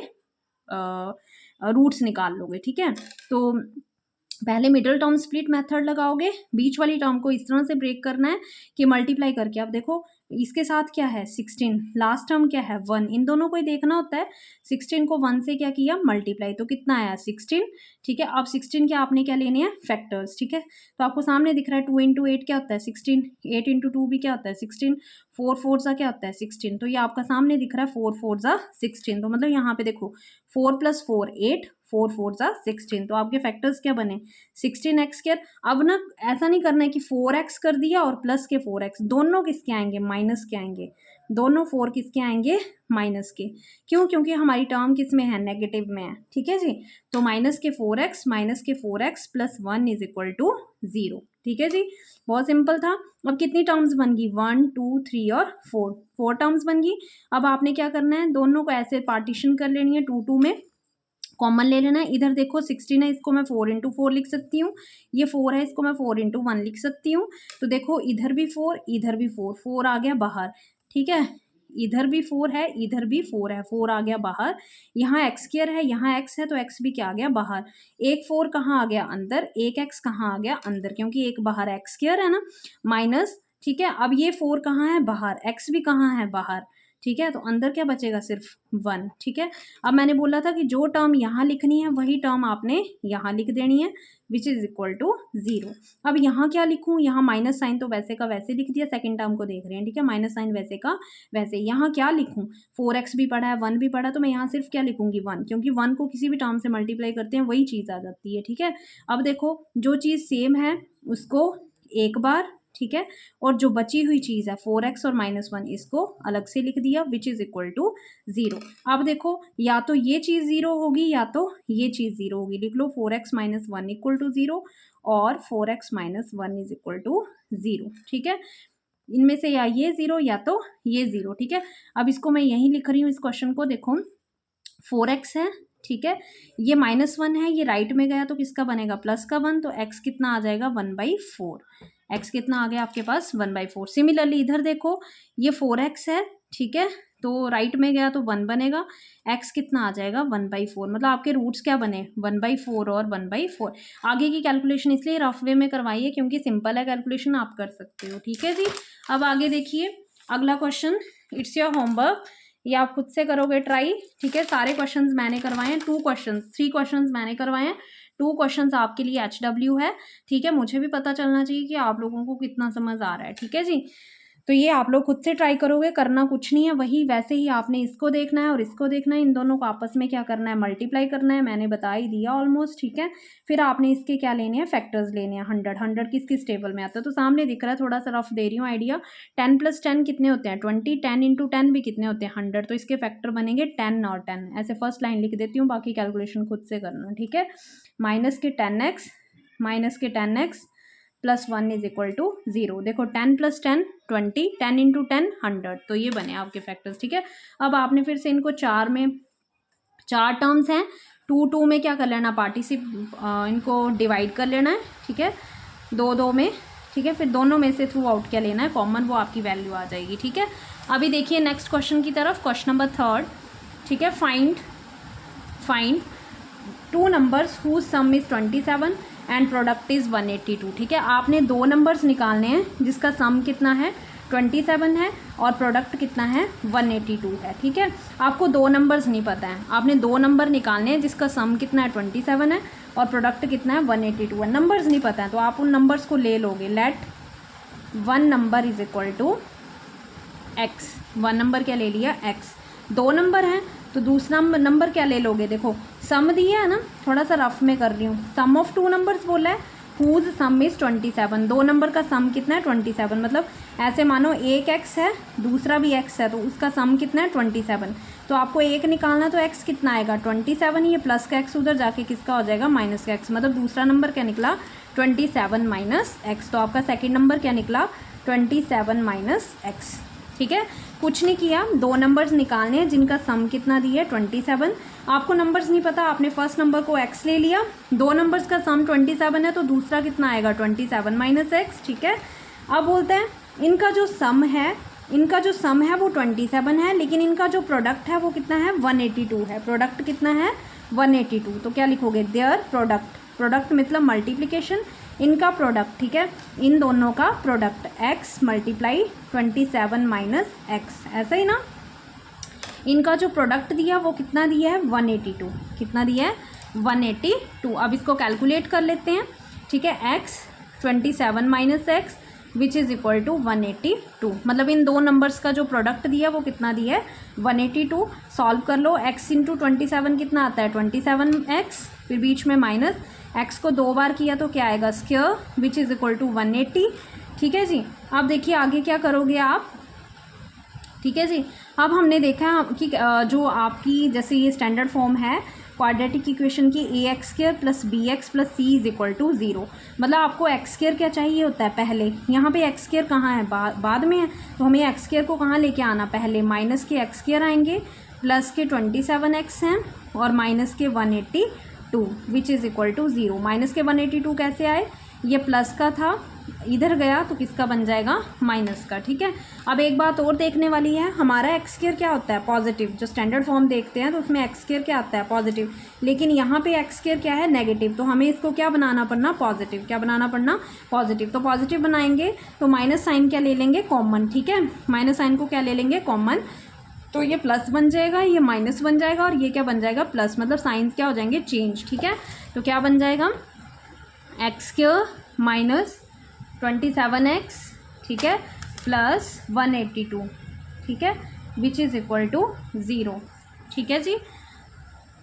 रूट्स निकाल लोगे, ठीक है। तो पहले मिडिल टर्म स्प्लिट मेथड लगाओगे, बीच वाली टर्म को इस तरह से ब्रेक करना है कि मल्टीप्लाई करके। अब देखो इसके साथ क्या है 16, लास्ट टर्म क्या है 1, इन दोनों को ही देखना होता है। 16 को 1 से क्या किया मल्टीप्लाई, तो कितना आया 16, ठीक है। अब 16 के आपने क्या लेने हैं फैक्टर्स, ठीक है। तो आपको सामने दिख रहा है 2 इंटू 8 क्या होता है 16, 8 इंटू 2 भी क्या होता है 16, 4 4 सा क्या होता है 16, तो ये आपका सामने दिख रहा है 4 4 सा 16। तो मतलब यहाँ पे देखो 4 + 4 8, 4 4 सा 16, तो आपके फैक्टर्स क्या बने 16x²। अब ना ऐसा नहीं करना है कि 4x कर दिया और प्लस के 4x, दोनों किसके आएंगे माइनस के आएंगे, दोनों 4 किसके आएंगे माइनस के। क्यों? क्योंकि हमारी टर्म किस में है नेगेटिव में है, ठीक है जी। तो माइनस के 4x plus 1 is equal to 0, ठीक है जी। बहुत सिंपल था। अब कितनी टर्म्स बन गई 1 2 3 और 4 टर्म्स बन गई। अब आपने क्या करना है दोनों को ऐसे पार्टीशन कर लेनी है, 2 2 में कॉमन ले लेना है। इधर देखो 16 है, इसको मैं 4 इंटू 4 लिख सकती हूँ, ये 4 है इसको मैं 4 इंटू 1 लिख सकती हूँ। तो देखो इधर भी 4 इधर भी 4, 4 आ गया बाहर, ठीक है। इधर भी 4 है इधर भी 4 है, 4 आ गया बाहर। यहाँ x² है यहाँ x है तो x भी क्या आ गया बाहर। एक 4 कहाँ आ गया अंदर, एक x कहाँ आ गया अंदर, क्योंकि एक बाहर x² है ना माइनस, ठीक है। अब ये 4 कहाँ है बाहर, x भी कहाँ है बाहर, ठीक है। तो अंदर क्या बचेगा सिर्फ 1, ठीक है। अब मैंने बोला था कि जो टर्म यहाँ लिखनी है वही टर्म आपने यहाँ लिख देनी है, विच इज इक्वल टू 0। अब यहाँ क्या लिखूँ, यहाँ माइनस साइन तो वैसे का वैसे लिख दिया, सेकंड टर्म को देख रहे हैं, ठीक है। माइनस साइन वैसे का वैसे। यहाँ क्या लिखूँ 4x भी पढ़ा है 1 भी पढ़ा, तो मैं यहाँ सिर्फ क्या लिखूँगी 1, क्योंकि 1 को किसी भी टर्म से मल्टीप्लाई करते हैं वही चीज़ आ जाती है, ठीक है। अब देखो जो चीज़ सेम है उसको एक बार, ठीक है, और जो बची हुई चीज़ है 4x और -1 इसको अलग से लिख दिया, विच इज़ इक्वल टू 0। अब देखो या तो ये चीज़ 0 होगी या तो ये चीज़ 0 होगी, लिख लो 4x - 1 इक्वल टू 0 और 4x - 1 इज इक्वल टू 0, ठीक है। इनमें से या ये 0 या तो ये 0, ठीक है। अब इसको मैं यहीं लिख रही हूँ, इस क्वेश्चन को देखो 4x है, ठीक है, ये -1 है, ये राइट में गया तो किसका बनेगा प्लस का 1, तो x कितना आ जाएगा 1/4, x कितना आ गया आपके पास 1/4। सिमिलरली इधर देखो ये 4x है, ठीक है, तो राइट में गया तो 1 बनेगा, x कितना आ जाएगा 1/4, मतलब आपके रूट्स क्या बने 1/4 और 1/4। आगे की कैलकुलेशन इसलिए रफ वे में करवाइए क्योंकि सिंपल है कैलकुलेशन, आप कर सकते हो, ठीक है जी। अब आगे देखिए अगला क्वेश्चन, इट्स योर होमवर्क, ये आप खुद से करोगे ट्राई, ठीक है। सारे क्वेश्चंस मैंने करवाए हैं, 3 क्वेश्चंस मैंने करवाए हैं, 2 क्वेश्चंस आपके लिए HW है, ठीक है। मुझे भी पता चलना चाहिए कि आप लोगों को कितना समझ आ रहा है, ठीक है जी। तो ये आप लोग खुद से ट्राई करोगे, करना कुछ नहीं है, वही वैसे ही आपने इसको देखना है और इसको देखना है, इन दोनों को आपस में क्या करना है मल्टीप्लाई करना है, मैंने बता ही दिया ऑलमोस्ट, ठीक है। फिर आपने इसके क्या लेने हैं फैक्टर्स लेने हैं, 100 किस किस टेबल में आता है तो सामने दिख रहा है, थोड़ा सा रफ दे रही हूँ आइडिया। 10 + 10 कितने होते हैं 20, 10 इंटू 10 भी कितने होते हैं 100, तो इसके फैक्टर बनेंगे 10 और 10। ऐसे फर्स्ट लाइन लिख देती हूँ, बाकी कैलकुलेशन खुद से करना, ठीक है। -10x plus 1 is equal to 0। देखो 10 + 10 20, 10 इंटू 10 100, तो ये बने आपके फैक्टर्स, ठीक है। अब आपने फिर से इनको 4 में 4 टर्म्स हैं, 2 2 में क्या कर लेना इनको डिवाइड कर लेना है, ठीक है, 2 2 में, ठीक है। फिर दोनों में से थ्रू आउट क्या लेना है कॉमन, वो आपकी वैल्यू आ जाएगी, ठीक है। अभी देखिए नेक्स्ट क्वेश्चन की तरफ, क्वेश्चन नंबर 3, ठीक है। Find 2 numbers whose sum is 27 and product is 182, ठीक है। आपने 2 नंबर्स निकालने हैं जिसका सम कितना है 27 है और प्रोडक्ट कितना है 182 है, ठीक है। आपको 2 नंबर्स नहीं पता है, आपने 2 नंबर निकालने हैं जिसका सम कितना है 27 है और प्रोडक्ट कितना है 182 है। नंबर्स नहीं पता है तो आप उन नंबर्स को ले लोगे, let 1 number is equal to x, 1 number क्या ले लिया x, 2 नंबर हैं तो दूसरा नंबर क्या ले लोगे, देखो सम दिया है ना, थोड़ा सा रफ में कर रही हूँ, सम ऑफ 2 नंबर्स बोला है, हुज सम इज 27, 2 नंबर का सम कितना है 27, मतलब ऐसे मानो एक x है दूसरा भी x है तो उसका सम कितना है 27, तो आपको एक निकालना तो x कितना आएगा 27, ये प्लस का x उधर जाके किसका हो जाएगा माइनस का x, मतलब दूसरा नंबर क्या निकला 27 - x, तो आपका सेकेंड नंबर क्या निकला 27 - x, ठीक है। कुछ नहीं किया, 2 नंबर्स निकालने हैं जिनका सम कितना दिया है 27। आपको नंबर्स नहीं पता, आपने फर्स्ट नंबर को x ले लिया, 2 नंबर्स का सम 27 है तो दूसरा कितना आएगा 27 - x, ठीक है। अब बोलते हैं इनका जो सम है इनका जो सम है वो 27 है, लेकिन इनका जो प्रोडक्ट है वो कितना है 182 है। प्रोडक्ट कितना है 182। तो क्या लिखोगे देयर प्रोडक्ट, प्रोडक्ट मतलब मल्टीप्लिकेशन, इनका प्रोडक्ट, ठीक है, इन दोनों का product x multiply 27 minus x, ऐसा ही ना। इनका जो प्रोडक्ट दिया वो कितना दिया है 182, कितना दिया है 182। अब इसको कैलकुलेट कर लेते हैं, ठीक है। x 27 minus x which is equal to 182, मतलब इन दो नंबर्स का जो प्रोडक्ट दिया वो कितना दिया है 182। सॉल्व कर लो, x इंटू 27 कितना आता है 27x, फिर बीच में माइनस, x को 2 बार किया तो क्या आएगा square which is equal to 180, ठीक है जी। अब देखिए आगे क्या करोगे आप, ठीक है जी। अब हमने देखा कि जो आपकी जैसे ये स्टैंडर्ड फॉर्म है क्वाड्रेटिक इक्वेशन की ax square plus b x plus c is equal to 0, मतलब आपको एक्स स्क्वायर क्या चाहिए होता है पहले, यहाँ पे एक्स स्क्वायर कहाँ है बाद में है, तो हमें एक्स स्क्वायर को कहाँ लेके आना, पहले माइनस के एक्स स्क्वायर आएंगे, प्लस के 27x हैं और माइनस के 182 which is equal to 0। Minus के 182 कैसे आए, ये प्लस का था, इधर गया तो किसका बन जाएगा माइनस का, ठीक है। अब एक बात और देखने वाली है, हमारा एक्स स्क्वायर क्या होता है पॉजिटिव, जो स्टैंडर्ड फॉर्म देखते हैं तो उसमें एक्स स्क्वायर क्या आता है पॉजिटिव, लेकिन यहाँ पे एक्स स्क्वायर क्या है नेगेटिव, तो हमें इसको क्या बनाना पड़ना पॉजिटिव, क्या बनाना पड़ना पॉजिटिव। तो पॉजिटिव बनाएंगे तो माइनस साइन क्या ले लेंगे कॉमन, ठीक है, माइनस साइन को क्या ले लेंगे कॉमन, तो ये प्लस बन जाएगा, ये माइनस बन जाएगा और ये क्या बन जाएगा प्लस, मतलब साइंस क्या हो जाएंगे चेंज, ठीक है। तो क्या बन जाएगा एक्स स्क्वायर माइनस 27x, ठीक है, प्लस 182, ठीक है, विच इज़ इक्वल टू 0, ठीक है जी।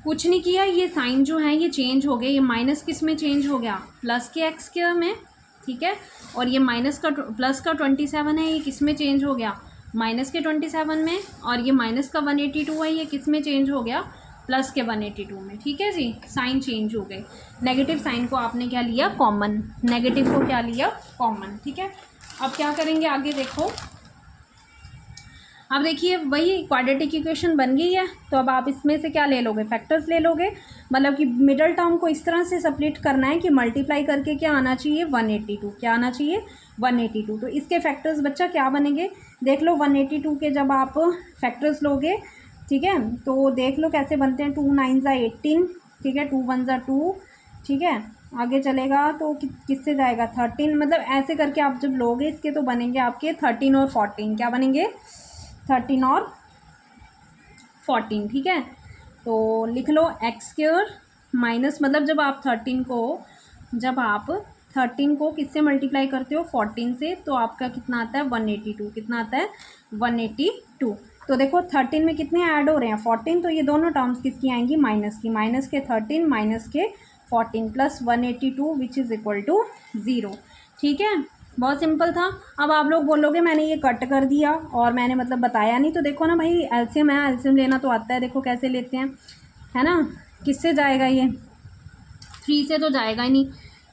कुछ नहीं किया, ये साइन जो है ये चेंज हो गए, ये माइनस किस में चेंज हो गया प्लस के एक्स स्क्वायर में, ठीक है, और ये माइनस का प्लस का 27 है, ये किस में चेंज हो गया माइनस के 27 में, और ये माइनस का 182 है, ये किस में चेंज हो गया प्लस के 182 में, ठीक है जी। साइन चेंज हो गए, नेगेटिव साइन को आपने क्या लिया कॉमन, नेगेटिव को क्या लिया कॉमन, ठीक है। अब क्या करेंगे आगे देखो, अब देखिए वही क्वाड्रेटिक इक्वेशन बन गई है, तो अब आप इसमें से क्या ले लोगे फैक्टर्स ले लोगे, मतलब कि मिडल टर्म को इस तरह से स्प्लिट करना है कि मल्टीप्लाई करके क्या आना चाहिए 182, क्या आना चाहिए 182। तो इसके फैक्टर्स बच्चा क्या बनेंगे देख लो, 182 के जब आप फैक्टर्स लोगे, ठीक है, तो देख लो कैसे बनते हैं, 2 9 ज़ा 18, ठीक है, 2 1 ज़ा 2, ठीक है, आगे चलेगा तो किससे जाएगा 13, मतलब ऐसे करके आप जब लोगे इसके तो बनेंगे आपके 13 और 14, क्या बनेंगे 13 और 14, ठीक है। तो लिख लो एक्स स्क्वायर माइनस, मतलब जब आप 13 को किससे मल्टीप्लाई करते हो 14 से, तो आपका कितना आता है 182, कितना आता है 182। तो देखो 13 में कितने ऐड हो रहे हैं 14, तो ये दोनों टर्म्स किसकी आएंगी माइनस की, माइनस के 13 माइनस के 14 plus 182 which is equal to 0, ठीक है। बहुत सिंपल था। अब आप लोग बोलोगे मैंने ये कट कर दिया और मैंने मतलब बताया नहीं, तो देखो ना भाई एलसीएम है, एलसीएम लेना तो आता है, देखो कैसे लेते हैं, है ना। किससे जाएगा ये 3 से तो जाएगा ही नहीं,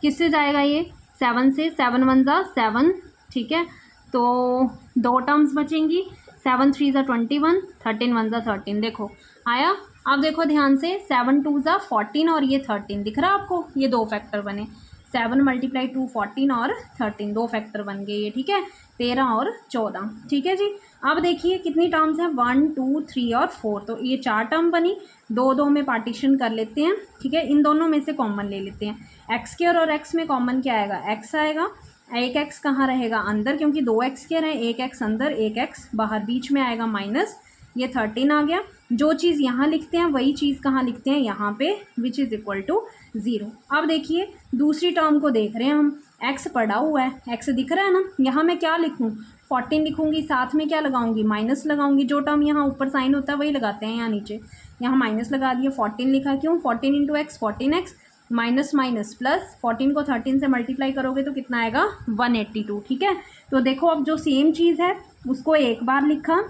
किससे जाएगा ये 7 से, 7 1 ज़ा 7, ठीक है, तो 2 टर्म्स बचेंगी, 7 3 ज़ा 21, 13 1 ज़ा 13, देखो आया। अब देखो ध्यान से 7 2 ज़ा 14 और ये 13 दिख रहा है आपको, ये 2 फैक्टर बने, 7 मल्टीप्लाई 2 14 और 13, 2 फैक्टर बन गए ये, ठीक है, 13 और 14, ठीक है जी। अब देखिए कितनी टर्म्स हैं 1 2 3 और 4, तो ये 4 टर्म बनी, 2 2 में पार्टीशन कर लेते हैं, ठीक है, इन दोनों में से कॉमन ले लेते हैं, एक्स स्क्वायर और एक्स में कॉमन क्या आएगा एक्स आएगा, एक एक्स कहाँ रहेगा अंदर, क्योंकि 2 एक्स स्क्वायर है, एक एक्स अंदर एक एक्स बाहर, बीच में आएगा माइनस, ये 13 आ गया। जो चीज़ यहाँ लिखते हैं वही चीज़ कहाँ लिखते हैं यहाँ पे, विच इज़ इक्वल टू 0। अब देखिए दूसरी टर्म को देख रहे हैं हम, एक्स पड़ा हुआ है, एक्स दिख रहा है ना, यहाँ मैं क्या लिखूँ 14 लिखूँगी, साथ में क्या लगाऊंगी माइनस लगाऊंगी, जो टर्म यहाँ ऊपर साइन होता है वही लगाते हैं यहाँ नीचे, यहाँ माइनस लगा दिया, 14 लिखा, क्यों 14 into x 14x minus minus plus, 14 को 13 से मल्टीप्लाई करोगे तो कितना आएगा 182, ठीक है। तो देखो अब जो सेम चीज़ है उसको एक बार लिखा,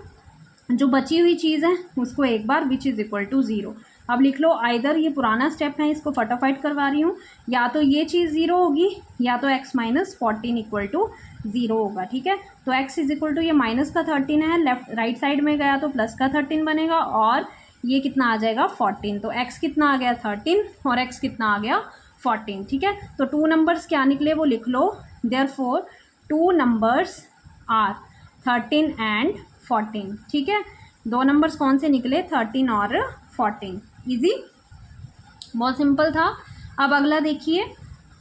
जो बची हुई चीज़ है उसको एक बार, विच इज़ इक्वल टू 0। अब लिख लो आइदर, ये पुराना स्टेप है इसको फटाफट करवा रही हूँ, या तो ये चीज़ 0 होगी या तो x माइनस 14 इक्वल टू 0 होगा, ठीक है। तो x इज इक्वल टू ये माइनस का 13 है, लेफ्ट राइट साइड में गया तो प्लस का 13 बनेगा, और ये कितना आ जाएगा 14, तो x कितना आ गया 13 और x कितना आ गया 14, ठीक है। तो 2 नंबर्स क्या निकले वो लिख लो, देयरफॉर 2 नंबर्स आर 13 एंड 14। ठीक है, दो नंबर्स कौन से निकले, 13 और 14। इजी, बहुत सिंपल था। अब अगला देखिए,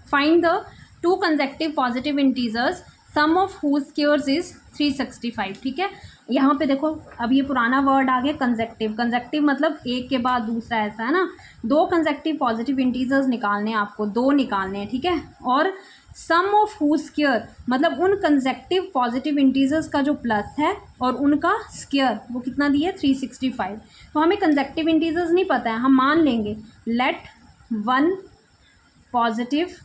find the two consecutive positive integers sum of whose squares is 365। ठीक है, यहाँ पे देखो अब ये पुराना वर्ड आ गया कंसेक्टिव। कंसेक्टिव मतलब एक के बाद दूसरा, ऐसा है ना। दो कंसेक्टिव पॉजिटिव इंटीजर्स निकालने हैं आपको, दो निकालने हैं। ठीक है, और सम ऑफ हुज स्क्वायर मतलब उन कंसेक्टिव पॉजिटिव इंटीजर्स का जो प्लस है और उनका स्क्वायर वो कितना दिया है, 365। तो हमें कंसेक्टिव इंटीजर्स नहीं पता है, हम मान लेंगे लेट वन पॉजिटिव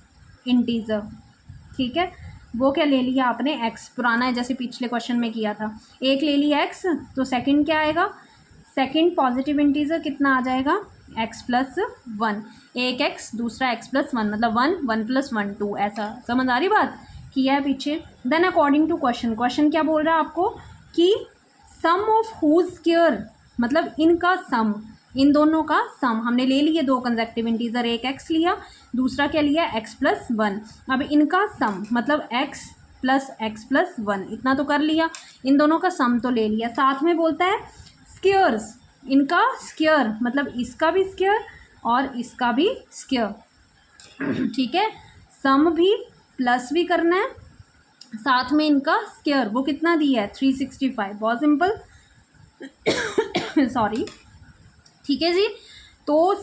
इंटीजर। ठीक है, वो क्या ले लिया आपने, एक्स। पुराना है, जैसे पिछले क्वेश्चन में किया था, एक ले लिया एक्स, तो सेकंड क्या आएगा, सेकंड पॉजिटिव इंटीजर कितना आ जाएगा, एक्स प्लस वन। एक एक्स दूसरा एक्स प्लस वन, मतलब 1 1 + 1 2। ऐसा समझ आ रही बात, किया है पीछे। Then according to question, question क्या बोल रहा है आपको कि सम ऑफ हुज स्क्वायर मतलब इनका सम, इन दोनों का सम। हमने ले लिए दो कंसेक्टिव इंटीजर, एक एक्स लिया, दूसरा क्या लिया, एक्स प्लस वन। अब इनका सम मतलब एक्स प्लस वन, इतना तो कर लिया। इन दोनों का सम तो ले लिया, साथ में बोलता है स्क्वायर्स, इनका स्क्वायर मतलब इसका भी स्क्वायर और इसका भी स्क्वायर। ठीक है, सम भी प्लस भी करना है, साथ में इनका स्क्वायर, वो कितना दिया है, 365। बहुत सिंपल सॉरी। ठीक है जी, तो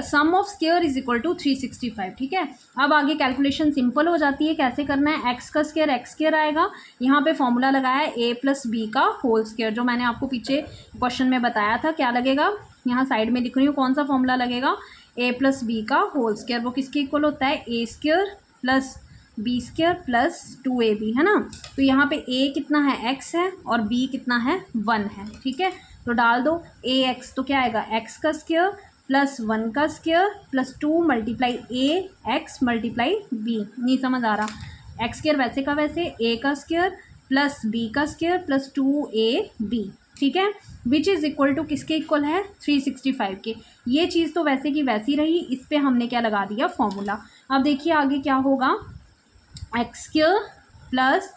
sum of square is equal to 365। ठीक है, अब आगे कैलकुलेशन सिंपल हो जाती है। कैसे करना है, एक्स का स्क्वायर एक्स स्क्वायर आएगा, यहाँ पे फॉर्मूला लगाया है a + b का होल स्क्वायर, जो मैंने आपको पीछे क्वेश्चन में बताया था। क्या लगेगा, यहाँ साइड में लिख रही हूँ कौन सा फॉर्मूला लगेगा, a + b का होल स्क्वायर। वो किसके इक्वल होता है, a² + b² + 2ab, है ना। तो यहाँ पे a कितना है, x है, और b कितना है, 1 है। ठीक है, तो डाल दो ax, तो क्या आएगा, x का स्क्वायर प्लस 1 का स्क्वायर प्लस 2 × ax × b। नहीं समझ आ रहा, एक्स स्क्वायर वैसे का वैसे, a का स्क्वायर प्लस b का स्क्वायर प्लस 2ab। ठीक है, विच इज़ इक्वल टू किसके इक्वल है, 365 के। ये चीज़ तो वैसे की वैसी रही, इस पर हमने क्या लगा दिया, फॉर्मूला। अब देखिए आगे क्या होगा, x² प्लस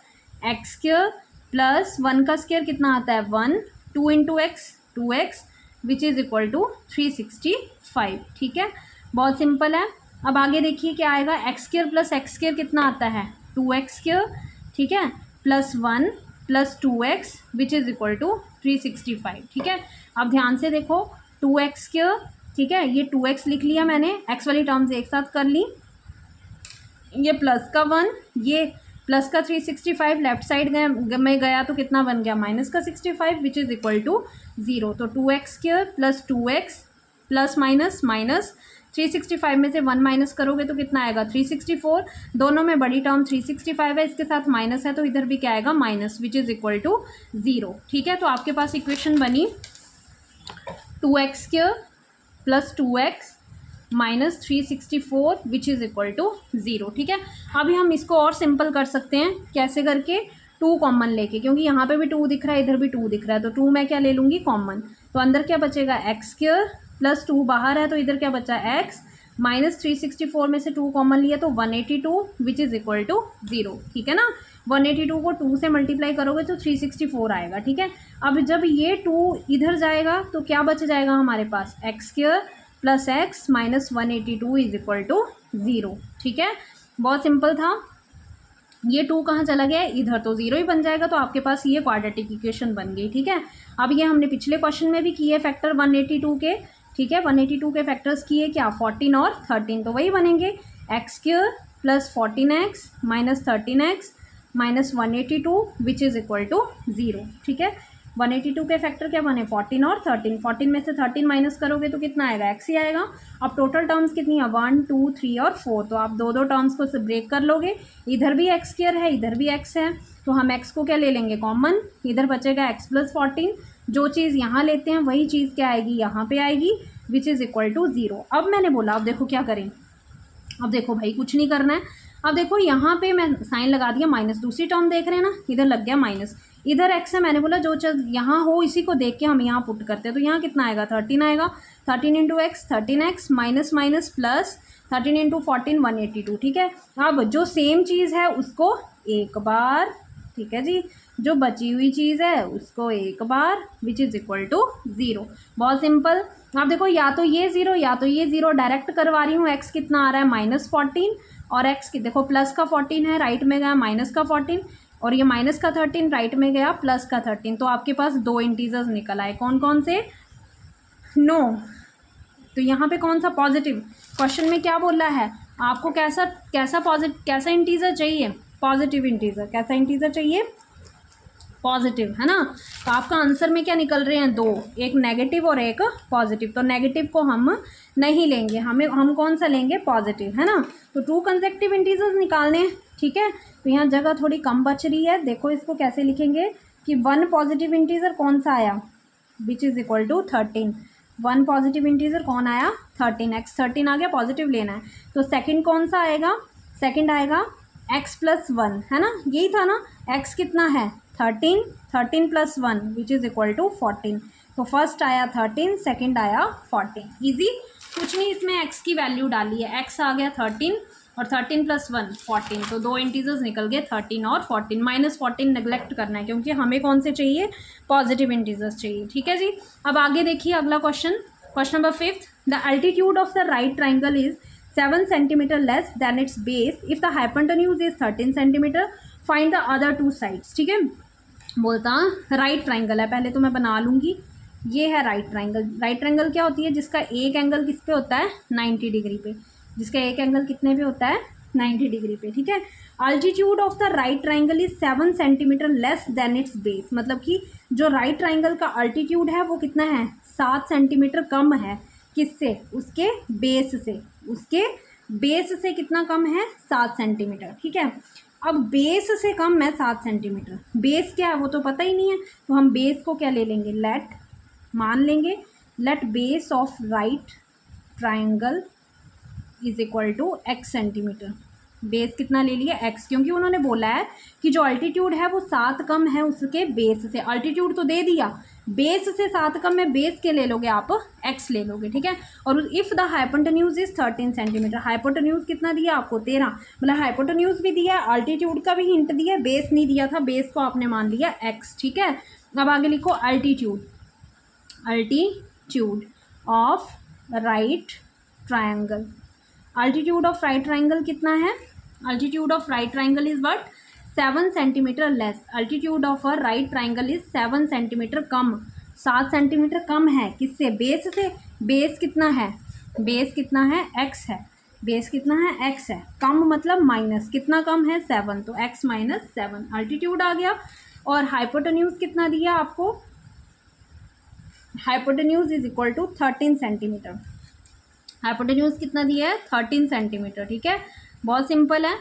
x² प्लस 1 का स्क्वायर कितना आता है, 1, 2 × x 2x which is equal to 365। ठीक है, बहुत सिंपल है। अब आगे देखिए क्या आएगा, x² प्लस x² कितना आता है, 2x²। ठीक है, plus 1 plus 2x which is equal to 365। ठीक है, अब ध्यान से देखो, 2x²। ठीक है, ये 2x लिख लिया मैंने, x वाली टर्म्स एक साथ कर ली, ये प्लस का 1, ये प्लस का 365, लेफ्ट साइड में गया तो कितना बन गया, माइनस का 65 विच इज़ इक्वल टू 0। तो 2x² plus 2x plus minus minus 365 में से 1 माइनस करोगे तो कितना आएगा, 364। दोनों में बड़ी टर्म 365 है, इसके साथ माइनस है तो इधर भी क्या आएगा, minus, which is equal to 0। ठीक है, तो आपके पास इक्वेशन बनी 2x² plus 2x minus 364 which is equal to 0। ठीक है, अभी हम इसको और सिंपल कर सकते हैं, कैसे करके, 2 कॉमन लेके, क्योंकि यहाँ पे भी 2 दिख रहा है, इधर भी 2 दिख रहा है, तो 2 मैं क्या ले लूँगी, कॉमन। तो अंदर क्या बचेगा, x² प्लस 2 बाहर है तो इधर क्या बचा, x माइनस 364 में से 2 कॉमन लिया तो 182 विच इज़ इक्वल टू 0। ठीक है ना, 182 को 2 से मल्टीप्लाई करोगे तो 364 आएगा। ठीक है, अब जब ये 2 इधर जाएगा तो क्या बच जाएगा हमारे पास, x² plus x minus 182 is equal to 0। ठीक है, बहुत सिंपल था। ये 2 कहाँ चला गया, इधर, तो 0 ही बन जाएगा, तो आपके पास ये क्वाड्रेटिक इक्वेशन बन गई। ठीक है, अब ये हमने पिछले क्वेश्चन में भी किए फैक्टर 182 के। ठीक है, 182 के फैक्टर्स किए क्या, 14 और 13, तो वही बनेंगे, x² plus 14x minus 13x minus 182 which is equal to 0। ठीक है, 182 के फैक्टर क्या बने, 14 और 13। 14 में से 13 माइनस करोगे तो कितना आएगा, x ही आएगा। अब टोटल टर्म्स कितनी है, 1 2 3 और 4, तो आप दो टर्म्स को ब्रेक कर लोगे, इधर भी x² है, इधर भी x है, तो हम x को क्या ले लेंगे, कॉमन, इधर बचेगा x प्लस 14। जो चीज़ यहाँ लेते हैं वही चीज़ क्या आएगी, यहाँ पे आएगी, विच इज़ इक्वल टू 0। अब मैंने बोला, अब देखो क्या करें, अब देखो भाई कुछ नहीं करना है। अब देखो यहाँ पे मैं साइन लगा दिया माइनस, दूसरी टर्म देख रहे हैं ना, इधर लग गया माइनस, इधर x है, मैंने बोला जो चीज़ यहाँ हो इसी को देख के हम यहाँ पुट करते हैं, तो यहाँ कितना आएगा, 13 आएगा, 13 × x 13x minus minus plus 13 × 14 182। ठीक है, अब जो सेम चीज़ है उसको एक बार, ठीक है जी, जो बची हुई चीज़ है उसको एक बार, विच इज़ इक्वल टू 0। बहुत सिंपल। आप देखो या तो ये 0 या तो ये 0, डायरेक्ट करवा रही हूँ। एक्स कितना आ रहा है -14 और एक्स की देखो प्लस का 14 है, राइट में गया माइनस का 14 और ये माइनस का 13 राइट में गया प्लस का 13। तो आपके पास 2 इंटीजर्स निकल आए। कौन कौन से? नो। तो यहाँ पे कौन सा पॉजिटिव? क्वेश्चन में क्या बोल रहा है आपको? कैसा इंटीजर चाहिए? Positive integer. कैसा इंटीजर चाहिए? पॉजिटिव, है ना। तो आपका आंसर में क्या निकल रहे हैं? 2, एक नेगेटिव और एक पॉजिटिव। तो नेगेटिव को हम नहीं लेंगे, हम कौन सा लेंगे? पॉजिटिव, है ना। तो 2 कंसेक्टिव इंटीजर्स निकालने हैं, ठीक है। तो यहाँ जगह थोड़ी कम बच रही है। देखो इसको कैसे लिखेंगे कि 1 पॉजिटिव इंटीजर कौन सा आया? Which is equal to 13। 1 positive integer कौन आया? 13। एक्स 13 आ गया, पॉजिटिव लेना है। तो सेकंड कौन सा आएगा? सेकंड आएगा x + 1, है ना। यही था ना। x कितना है? 13, 13 + 1 विच इज़ इक्वल टू 14। तो फर्स्ट आया 13, सेकंड आया 14। ईजी, कुछ नहीं, इसमें x की वैल्यू डाली है। x आ गया 13 और 13 + 1 14। तो 2 इंटीजर्स निकल गए 13 और 14। -14 नेग्लेक्ट करना है क्योंकि हमें कौन से चाहिए? पॉजिटिव इंटीजर्स चाहिए, ठीक है जी। अब आगे देखिए अगला question number 5। The altitude of the right triangle is 7 centimeter less than its base if the hypotenuse is 13 centimeter. Find the other 2 sides। ठीक है, बोलता राइट ट्राइंगल है। पहले तो मैं बना लूँगी। ये है राइट ट्राइंगल। राइट ट्राइंगल क्या होती है? जिसका एक एंगल किस पे होता है? 90 डिग्री पे। जिसका एक एंगल कितने पे होता है? 90 डिग्री पे, ठीक है। Altitude of the right triangle is 7 centimeter less than it's base. मतलब कि जो राइट ट्राइंगल का अल्टीट्यूड है वो कितना है? 7 सेंटीमीटर कम है। किससे? उसके बेस से। उसके बेस से कितना कम है? 7 सेंटीमीटर, ठीक है। अब बेस से कम है 7 सेंटीमीटर। बेस क्या है वो तो पता ही नहीं है, तो हम बेस को क्या ले लेंगे? लेट, मान लेंगे let base of right triangle is equal to x centimetre. Base कितना ले लिया? x, क्योंकि उन्होंने बोला है कि जो अल्टीट्यूड है वो 7 कम है उसके बेस से। अल्टीट्यूड तो दे दिया, बेस से 7 कम है, बेस के ले लोगे आप? x ले लोगे, ठीक है। और if the hypotenuse is 13 centimetre. Hypotenuse कितना दिया आपको? 13। मतलब हाइपोटेन्यूज भी दिया है, अल्टीट्यूड का भी हिंट दिया है, बेस नहीं दिया था, बेस को आपने मान लिया x, ठीक है। अब आगे लिखो altitude. Altitude of right triangle. Altitude of right triangle कितना है? Altitude of right triangle is what? 7 centimetre less. Altitude of a right triangle is 7 centimetre कम। 7 सेंटीमीटर कम है किससे? बेस से। बेस कितना है? बेस कितना है? x है। बेस कितना है? x है। कम मतलब माइनस, कितना कम है? 7। तो x - 7 अल्टीट्यूड आ गया। और हाइपोटेन्यूज कितना दिया आपको? Hypotenuse is equal to 13 centimetre. Hypotenuse कितना दिया है? 13 सेंटीमीटर, ठीक है। बहुत सिंपल है।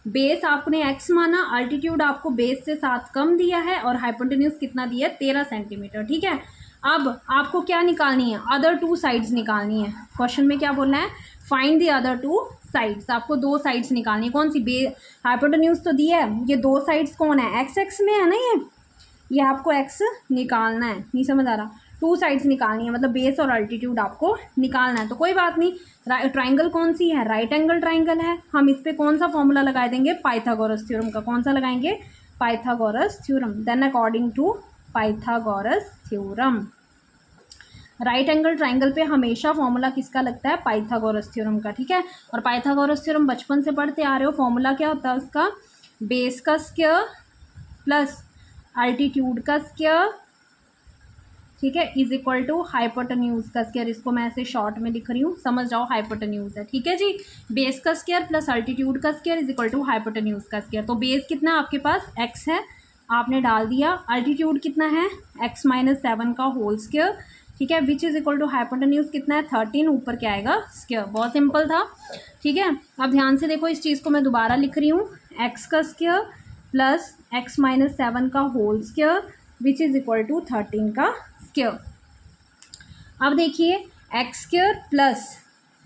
बेस आपने x माना, अल्टीट्यूड आपको बेस से 7 कम दिया है और हाइपोटेन्यूज कितना दिया है? 13 सेंटीमीटर, ठीक है। अब आपको क्या निकालनी है? अदर 2 साइड्स निकालनी है। क्वेश्चन में क्या बोलना है? Find the other 2 sides. आपको 2 साइड्स निकालनी है। कौन सी? हाइपोटेन्यूज तो दिया है, ये 2 साइड्स कौन है? x में है ना ये आपको x निकालना है। नहीं समझ आ रहा? 2 साइड्स निकालनी है, मतलब बेस और अल्टीट्यूड आपको निकालना है। तो कोई बात नहीं, ट्राइंगल कौन सी है? राइट एंगल ट्राइंगल है। हम इस पे कौन सा फॉर्मूला लगा देंगे? पाइथागोरस थ्योरम का। कौन सा लगाएंगे? Pythagoras theorem. Then according to Pythagoras theorem, right angle triangle पे हमेशा फॉर्मूला किसका लगता है? पाइथागोरस थ्योरम का, ठीक है। और पाइथागोरस थ्योरम बचपन से पढ़ते आ रहे हो। फॉर्मूला क्या होता है उसका? बेस का स्क्वायर प्लस अल्टीट्यूड का स्क्वायर, ठीक है, इज इक्वल टू हाइपोटेन्यूज का स्क्वायर। इसको मैं ऐसे शॉर्ट में लिख रही हूँ, समझ जाओ हाइपोटेन्यूज है, ठीक है जी। बेस का स्क्वायर प्लस अल्टीट्यूड का square is equal to hypotenuse का स्क्वायर। तो बेस कितना आपके पास? x है, आपने डाल दिया। अल्टीट्यूड कितना है? x - 7 का होल स्क्वायर, ठीक है, which is equal to hypotenuse कितना है? 13। ऊपर क्या आएगा? स्क्वायर। बहुत सिंपल था, ठीक है। अब ध्यान से देखो, इस चीज़ को मैं दोबारा लिख रही हूँ। x का स्क्वायर प्लस x - 7 का whole square which is equal to 13 का स्क्वायर। अब देखिए एक्स स्क्वायर प्लस,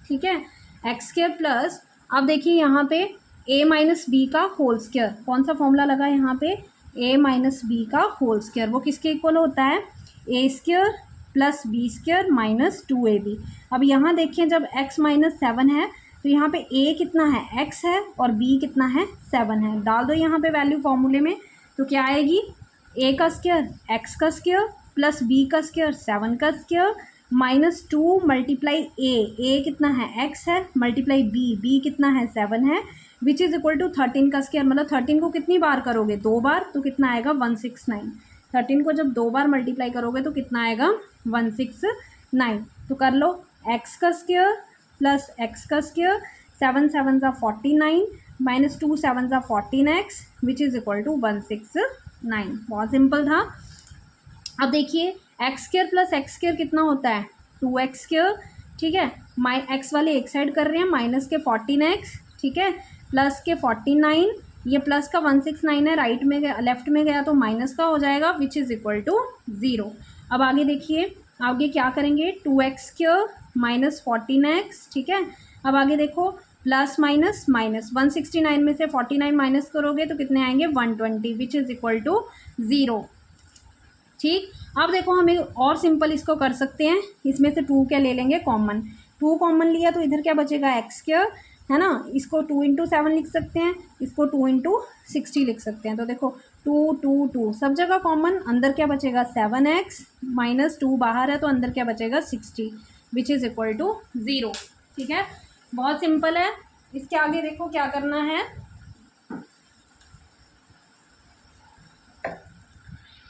ठीक है, एक्स स्क्वायर प्लस, अब देखिए यहाँ पे a - b का होल स्क्वायर। कौन सा फॉर्मूला लगा यहाँ पे? a - b का होल स्क्वायर। वो किसके इक्वल होता है? a square plus b square minus 2ab। अब यहाँ देखिए, जब x - 7 है तो यहाँ पे a कितना है? x है और b कितना है? 7 है। डाल दो यहाँ पे वैल्यू फॉर्मूले में, तो क्या आएगी? ए का स्क्वायर एक्स का स्क्वायर प्लस बी का स्क्वायर 7 का स्क्वायर माइनस 2 मल्टीप्लाई ए कितना है एक्स है, मल्टीप्लाई बी कितना है 7 है, विच इज़ इक्वल टू 13 का स्क्वायर। मतलब 13 को कितनी बार करोगे, 2 बार, तो कितना आएगा 169। 13 को जब 2 बार मल्टीप्लाई करोगे तो कितना आएगा 169। तो कर लो एक्स का स्क्वायर प्लस एक्स का स्क्वायर, 7 7 ज़ा 49 माइनस 2 7 ज़ा 14x which is equal to 169। बहुत सिंपल था। अब देखिए x square plus x square कितना होता है 2x स्क्वायर, ठीक है। एक्स वाले एक साइड कर रहे हैं, माइनस के 14x, ठीक है, प्लस के 49, ये प्लस का 169 है, राइट में गया लेफ्ट में गया तो माइनस का हो जाएगा विच इज़ इक्वल टू 0। अब आगे देखिए, आगे क्या करेंगे 2x स्क्वायर माइनस 14x, ठीक है। अब आगे देखो प्लस माइनस माइनस 169 में से 49 माइनस करोगे तो कितने आएंगे 120 विच इज़ इक्वल टू 0, ठीक। अब देखो हमें और सिंपल इसको कर सकते हैं, इसमें से 2 क्या ले लेंगे कॉमन, 2 कॉमन लिया तो इधर क्या बचेगा एक्स स्क्वायर, है ना। इसको 2 इंटू 7 लिख सकते हैं, इसको 2 इंटू 60 लिख सकते हैं। तो देखो 2 2 2 सब जगह कॉमन, अंदर क्या बचेगा 7x माइनस 2 बाहर है तो अंदर क्या बचेगा 60 विच इज़ इक्वल टू 0, ठीक है। बहुत सिंपल है। इसके आगे देखो क्या करना है,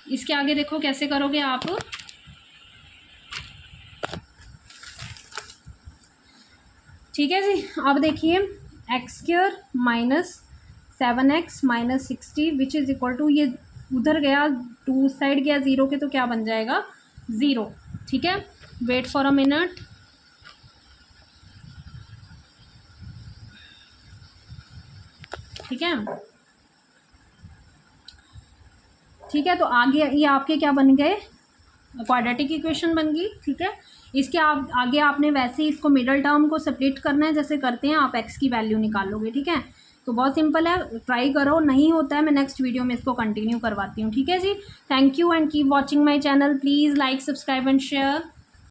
इसके आगे देखो कैसे करोगे आप, ठीक है जी। अब देखिए x square minus 7x minus 60 which is equal to, ये उधर गया 2 साइड गया 0 के तो क्या बन जाएगा 0, ठीक है। वेट फॉर अ मिनट, ठीक है, ठीक है। तो आगे ये आपके क्या बन गए क्वाड्रेटिक इक्वेशन बन गई, ठीक है। इसके आगे आपने वैसे ही इसको मिडल टर्म को सेपरेट करना है जैसे करते हैं आप, एक्स की वैल्यू निकालोगे, ठीक है। तो बहुत सिंपल है, ट्राई करो, नहीं होता है मैं नेक्स्ट वीडियो में इसको कंटिन्यू करवाती हूँ, ठीक है जी। Thank you and keep watching my channel, please like subscribe and share.